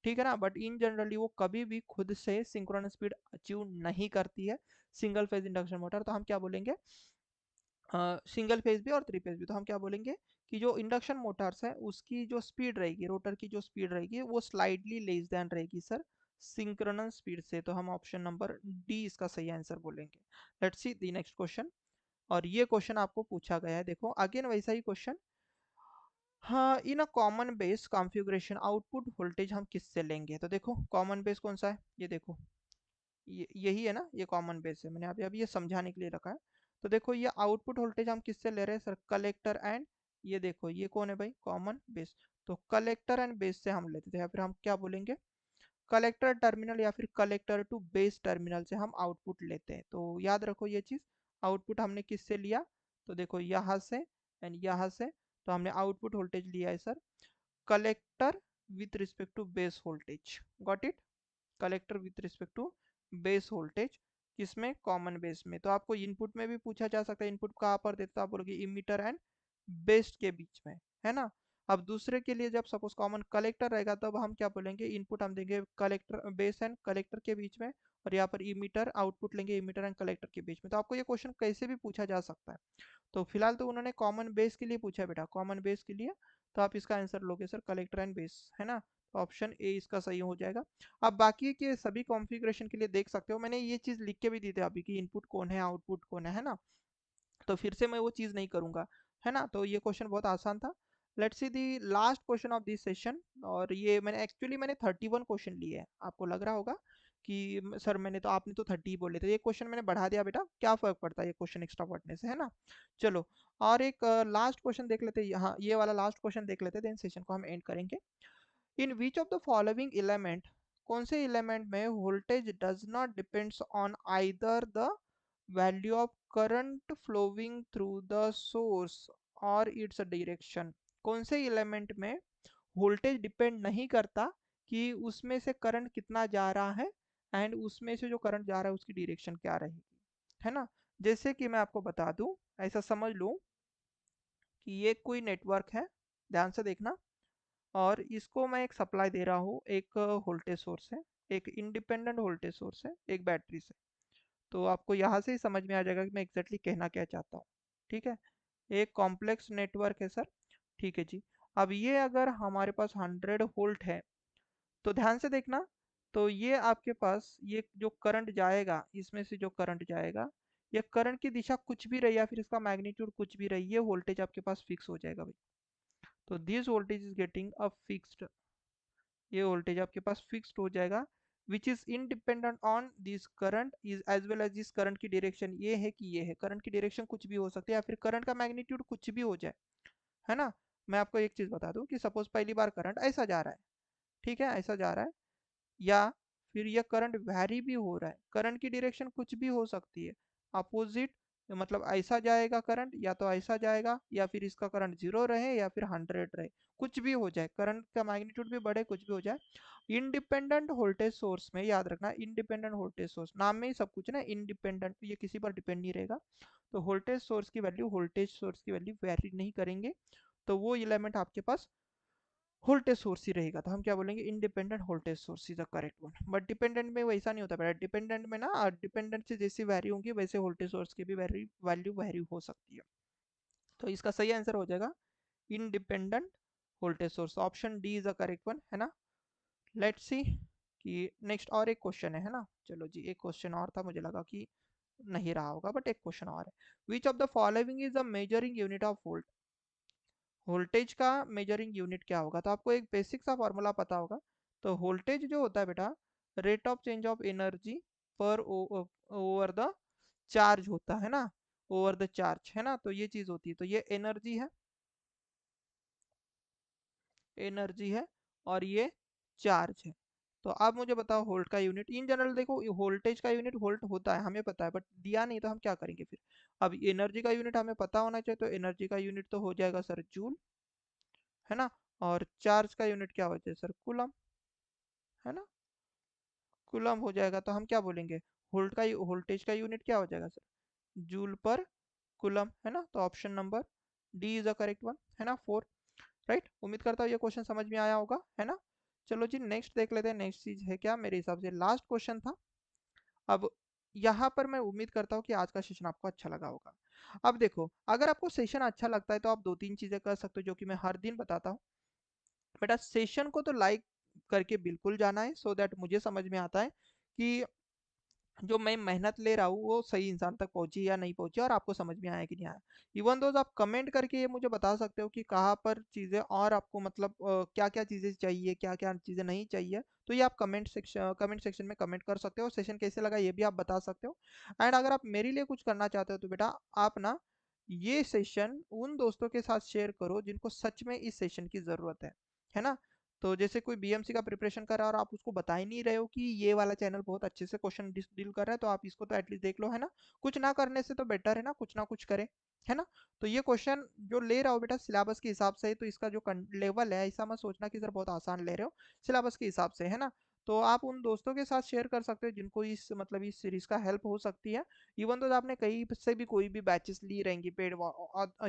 ठीक है ना। बट इन जनरली वो कभी भी खुद से सिंक्रोनस स्पीड अचीव नहीं करती है सिंगल फेज इंडक्शन मोटर। तो हम क्या बोलेंगे, सिंगल फेज भी और थ्री फेज भी, तो हम क्या बोलेंगे कि जो इंडक्शन मोटर्स है उसकी जो स्पीड रहेगी, रोटर की जो स्पीड रहेगी वो स्लाइडली लेस देन रहेगी सर सिंक्रोनस स्पीड से। तो हम ऑप्शन नंबर डी इसका सही आंसर बोलेंगे। Let's see the next question. और ये क्वेश्चन आपको पूछा गया है, देखो अगेन वैसा ही क्वेश्चन। हाँ, in a common base configuration output voltage हम किससे लेंगे। तो देखो कॉमन बेस कौन सा है, ये देखो, ये यही है ना, ये कॉमन बेस है, मैंने अभी अभी ये समझाने के लिए रखा है। तो देखो ये आउटपुट वोल्टेज हम किससे ले रहे हैं सर, कलेक्टर एंड, ये देखो ये कौन है भाई, कॉमन बेस। तो कलेक्टर एंड बेस से हम लेते थे, या फिर हम क्या बोलेंगे, कलेक्टर टर्मिनल या फिर कलेक्टर टू बेस टर्मिनल से हम आउटपुट लेते हैं। तो याद रखो ये चीज़, आउटपुट हमने किससे लिया, तो देखो यहाँ से एंड यहाँ से। तो हमने आउटपुट वोल्टेज लिया है sir collector with respect to base voltage. Got it? Collector with respect to base voltage, किसमें, कॉमन बेस में। तो आपको इनपुट में भी पूछा जा सकता है, इनपुट कहाँ पर देता है, आप बोलोगे इमीटर एंड बेस के बीच में, है ना। अब दूसरे के लिए जब सपोज कॉमन कलेक्टर रहेगा तब हम क्या बोलेंगे, इनपुट हम देंगे कलेक्टर बेस एंड कलेक्टर के बीच में, और यहाँ पर इमीटर आउटपुट लेंगे इमीटर एंड कलेक्टर के बीच में। तो आपको ये क्वेश्चन कैसे भी पूछा जा सकता है। तो फिलहाल तो उन्होंने कॉमन बेस के लिए पूछा है बेटा, कॉमन बेस के लिए। तो आप इसका आंसर लोगे सर कलेक्टर एंड बेस, है ना। तो ऑप्शन ए इसका सही हो जाएगा। अब बाकी के सभी कॉन्फ़िगरेशन के लिए देख सकते हो, मैंने ये चीज़ लिख के भी दी थी अभी कि इनपुट कौन है आउटपुट कौन है ना। तो फिर से मैं वो चीज़ नहीं करूँगा, है ना। तो ये क्वेश्चन बहुत आसान था। Let's see the last question of this session. और ये मैंने 31 क्वेश्चन लिए हैं। आपको लग रहा होगा कि सर मैंने तो, आपने तो 30 बोले थे, ये क्वेश्चन मैंने बढ़ा दिया बेटा, क्या फ़र्क पड़ता है ये क्वेश्चन एक्स्ट्रा पढ़ने से, है ना। चलो, और एक लास्ट क्वेश्चन देख लेते हैं, यहाँ ये वाला लास्ट क्वेश्चन देख लेते हैं, देन सेशन को हम एंड करेंगे। In which of the following element, कौन से एलिमेंट में voltage does not depends on either the value of current flowing through the source or its direction. कौन से एलिमेंट में वोल्टेज डिपेंड नहीं करता कि उसमें से करंट कितना जा रहा है एंड उसमें से जो करंट जा रहा है उसकी डायरेक्शन क्या रहेगी, है ना। जैसे कि मैं आपको बता दूं, ऐसा समझ लो कि ये कोई नेटवर्क है, ध्यान से देखना, और इसको मैं एक सप्लाई दे रहा हूँ, एक वोल्टेज सोर्स है, एक इंडिपेंडेंट वोल्टेज सोर्स है, एक बैटरी से। तो आपको यहाँ से ही समझ में आ जाएगा कि मैं एग्जैक्टली कहना क्या चाहता हूँ, ठीक है। एक कॉम्प्लेक्स नेटवर्क है सर, ठीक है जी। अब ये अगर हमारे पास 100 वोल्ट है, तो ध्यान से देखना। तो ये आपके पास ये जो करंट जाएगा, इसमें से जो करंट जाएगा, ये करंट की दिशा कुछ भी रही या फिर इसका मैग्नीट्यूड कुछ भी रही, ये वोल्टेज आपके पास फिक्स हो जाएगा भाई। तो this voltage is getting a fixed, ये वोल्टेज आपके पास फिक्स्ड हो जाएगा, which is independent on this current is as well as this current की डायरेक्शन। ये है कि ये है, करंट की डायरेक्शन कुछ भी हो सकती है या फिर करंट का मैग्नीट्यूड कुछ भी हो जाए, है ना। मैं आपको एक चीज बता दूं कि सपोज पहली बार करंट ऐसा जा रहा है, ठीक है, ऐसा जा रहा है, या फिर यह करंट वैरी भी हो रहा है, करंट की डायरेक्शन कुछ भी हो सकती है, अपोजिट, मतलब ऐसा जाएगा करंट, या तो ऐसा जाएगा, या फिर इसका करंट 0 रहे या फिर 100 रहे, कुछ भी हो जाए, करंट का मैग्नीट्यूड भी बढ़े, कुछ भी हो जाए। इंडिपेंडेंट वोल्टेज सोर्स में याद रखना, इंडिपेंडेंट वोल्टेज सोर्स नाम में ही सब कुछ ना, इंडिपेंडेंट, ये किसी पर डिपेंड नहीं रहेगा। तो वोल्टेज सोर्स की वैल्यू वेरी नहीं करेंगे, तो वो एलिमेंट आपके पास वोल्टेज सोर्स ही रहेगा, तो हम क्या बोलेंगे, independent voltage source is the correct one. But dependent में वैसा नहीं होता बेटा, डिपेंडेंट में ना, डिपेंडेंट से जैसी वैल्यू होंगी वैसे वोल्टेज सोर्स की भी वैल्यू वैरी हो सकती है। तो इसका सही आंसर हो जाएगा independent voltage source, option D is the correct one, है ना। लेट्स सी कि नेक्स्ट और एक क्वेश्चन है ना। चलो जी, एक क्वेश्चन और था, मुझे लगा कि नहीं रहा होगा, बट एक क्वेश्चन और है। विच of the following is the measuring unit of volt, voltage का मेजरिंग यूनिट क्या होगा। तो आपको एक बेसिक सा फॉर्मूला पता होगा। तो वोल्टेज जो होता है बेटा, rate of change of energy पर ओवर द चार्ज होता है ना, ओवर द चार्ज, है ना। तो ये चीज होती है, तो ये एनर्जी है, एनर्जी है, और ये चार्ज है। तो आप मुझे बताओ वोल्ट का यूनिट, इन जनरल देखो वोल्टेज का यूनिट वोल्ट होता है, हमें पता है, बट दिया नहीं तो हम क्या करेंगे फिर। अब एनर्जी का यूनिट हमें पता होना चाहिए, तो एनर्जी का यूनिट तो हो जाएगा सर जूल, है ना। और चार्ज का यूनिट क्या होता है सर, कूलम, है ना, कूलम हो जाएगा। तो हम क्या बोलेंगे, वोल्टेज का यूनिट क्या हो जाएगा सर, जूल पर कूलम, है ना। तो option number D is the correct one, है ना, 4, राइट। उम्मीद करता हूँ ये क्वेश्चन समझ में आया होगा, है ना। चलो जी नेक्स्ट देख लेते हैं, नेक्स्ट चीज है क्या, मेरे हिसाब से लास्ट क्वेश्चन था। अब यहाँ पर मैं उम्मीद करता हूँ कि आज का सेशन आपको अच्छा लगा होगा। अब देखो, अगर आपको सेशन अच्छा लगता है तो आप दो तीन चीजें कर सकते हो जो कि मैं हर दिन बताता हूँ। बेटा सेशन को तो लाइक करके बिल्कुल जाना है, सो दैट मुझे समझ में आता है कि जो मैं मेहनत ले रहा हूँ वो सही इंसान तक पहुंची या नहीं पहुंची, और आपको समझ में आया कि नहीं आया। इवन दो आप कमेंट करके ये मुझे बता सकते हो कि कहाँ पर चीज़ें और आपको मतलब क्या क्या चीज़ें चाहिए, क्या क्या चीज़ें नहीं चाहिए। तो ये आप कमेंट सेक्शन में कमेंट कर सकते हो, सेशन कैसे लगा ये भी आप बता सकते हो। एंड अगर आप मेरे लिए कुछ करना चाहते हो तो बेटा आप ना ये सेशन उन दोस्तों के साथ शेयर करो जिनको सच में इस सेशन की ज़रूरत है ना। तो जैसे कोई बीएमसी का प्रिपरेशन कर रहा है और आप उसको बता ही नहीं रहे हो कि ये वाला चैनल बहुत अच्छे से क्वेश्चन डील कर रहा है, तो आप इसको तो एटलीस्ट देख लो, है ना। कुछ ना करने से तो बेटर है ना कुछ करे, है ना। तो ये क्वेश्चन जो ले रहा हो बेटा सिलेबस के हिसाब से, तो इसका जो लेवल है ऐसा मत सोचना कि सर बहुत आसान ले रहे हो, सिलेबस के हिसाब से, है ना। तो आप उन दोस्तों के साथ शेयर कर सकते हो जिनको इस मतलब इस सीरीज का हेल्प हो सकती है। इवन तो आपने कहीं से भी कोई भी बैचेस ली रहेंगी पेड,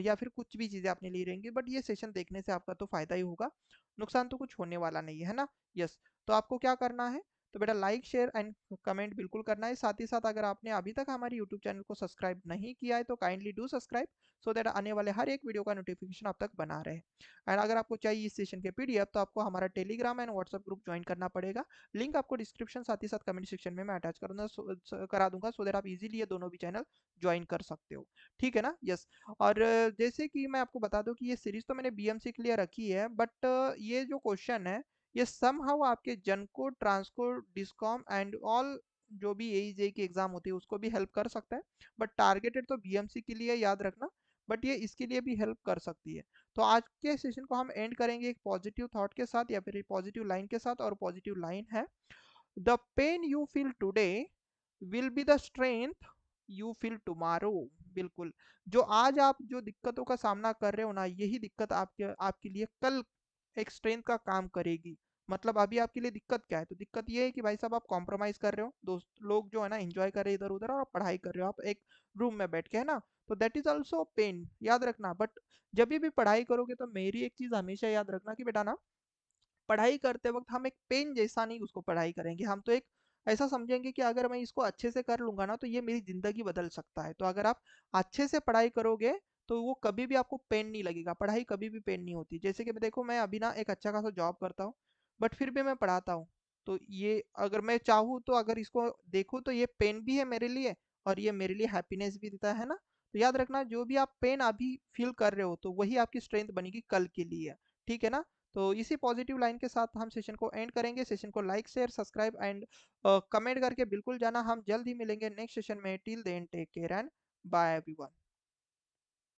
या फिर कुछ भी चीज़ें आपने ली रहेंगी, बट ये सेशन देखने से आपका तो फायदा ही होगा, नुकसान तो कुछ होने वाला नहीं है ना। यस। तो आपको क्या करना है, तो बेटा लाइक शेयर एंड कमेंट बिल्कुल करना है। साथ ही साथ अगर आपने अभी तक हमारे यूट्यूब चैनल को सब्सक्राइब नहीं किया है तो kindly do subscribe, so that आने वाले हर एक वीडियो का नोटिफिकेशन आप तक बना रहे। एंड अगर आपको चाहिए इस सेशन के पीडीएफ तो आपको हमारा Telegram and WhatsApp group join करना पड़ेगा। लिंक आपको डिस्क्रिप्शन साथ ही साथ कमेंट सेक्शन में मैं अटैच करा दूंगा, सो दैट आप इजीली ये दोनों भी चैनल ज्वाइन कर सकते हो, ठीक है ना। यस। और जैसे कि मैं आपको बता दूं कि ये सीरीज तो मैंने बीएमसी के लिए रखी है, बट ये जो क्वेश्चन है ये समहाउ आपके जनको, ट्रांसको, डिस्कॉम एंड ऑल जो भी एई जेई की एग्जाम होती है उसको भी हेल्प कर सकता है। बट टारगेटेड तो बीएमसी के लिए, याद रखना, बट ये इसके लिए भी हेल्प कर सकती है। तो आज के सेशन को हम एंड करेंगे एक पॉजिटिव थॉट के साथ या फिर पॉजिटिव लाइन के साथ, और पॉजिटिव लाइन है, the pain you feel today will be the strength you feel tomorrow. बिल्कुल, जो आज आप जो दिक्कतों का सामना कर रहे हो ना, यही दिक्कत आपके आपके लिए कल एक स्ट्रेंथ का काम करेगी। मतलब अभी आपके लिए दिक्कत क्या है, तो दिक्कत ये है कि भाई साहब आप कॉम्प्रोमाइज कर रहे हो, दोस्त लोग जो है ना एंजॉय कर रहे हैं इधर उधर, और आप पढ़ाई कर रहे हो आप एक रूम में बैठ के, है ना। तो दैट इज ऑल्सो पेन, याद रखना। बट जब भी पढ़ाई करोगे तो मेरी एक चीज हमेशा याद रखना कि बेटा ना, पढ़ाई करते वक्त हम एक पेन जैसा नहीं उसको पढ़ाई करेंगे, हम तो एक ऐसा समझेंगे कि अगर मैं इसको अच्छे से कर लूंगा ना तो ये मेरी जिंदगी बदल सकता है। तो अगर आप अच्छे से पढ़ाई करोगे तो वो कभी भी आपको पेन नहीं लगेगा, पढ़ाई कभी भी पेन नहीं होती। जैसे कि देखो मैं अभी ना एक अच्छा खासा जॉब करता हूँ, बट फिर भी मैं पढ़ाता हूँ। तो ये अगर मैं चाहूँ तो अगर इसको देखूँ तो ये पेन भी है मेरे लिए और ये मेरे लिए हैप्पीनेस भी देता है ना। तो याद रखना जो भी आप पेन अभी फील कर रहे हो तो वही आपकी स्ट्रेंथ बनेगी कल के लिए। ठीक है ना। तो इसी पॉजिटिव लाइन के साथ हम सेशन को एंड करेंगे। सेशन को like share subscribe and comment करके बिल्कुल जाना। हम जल्द ही मिलेंगे नेक्स्ट सेशन में। Till then take care and bye everyone.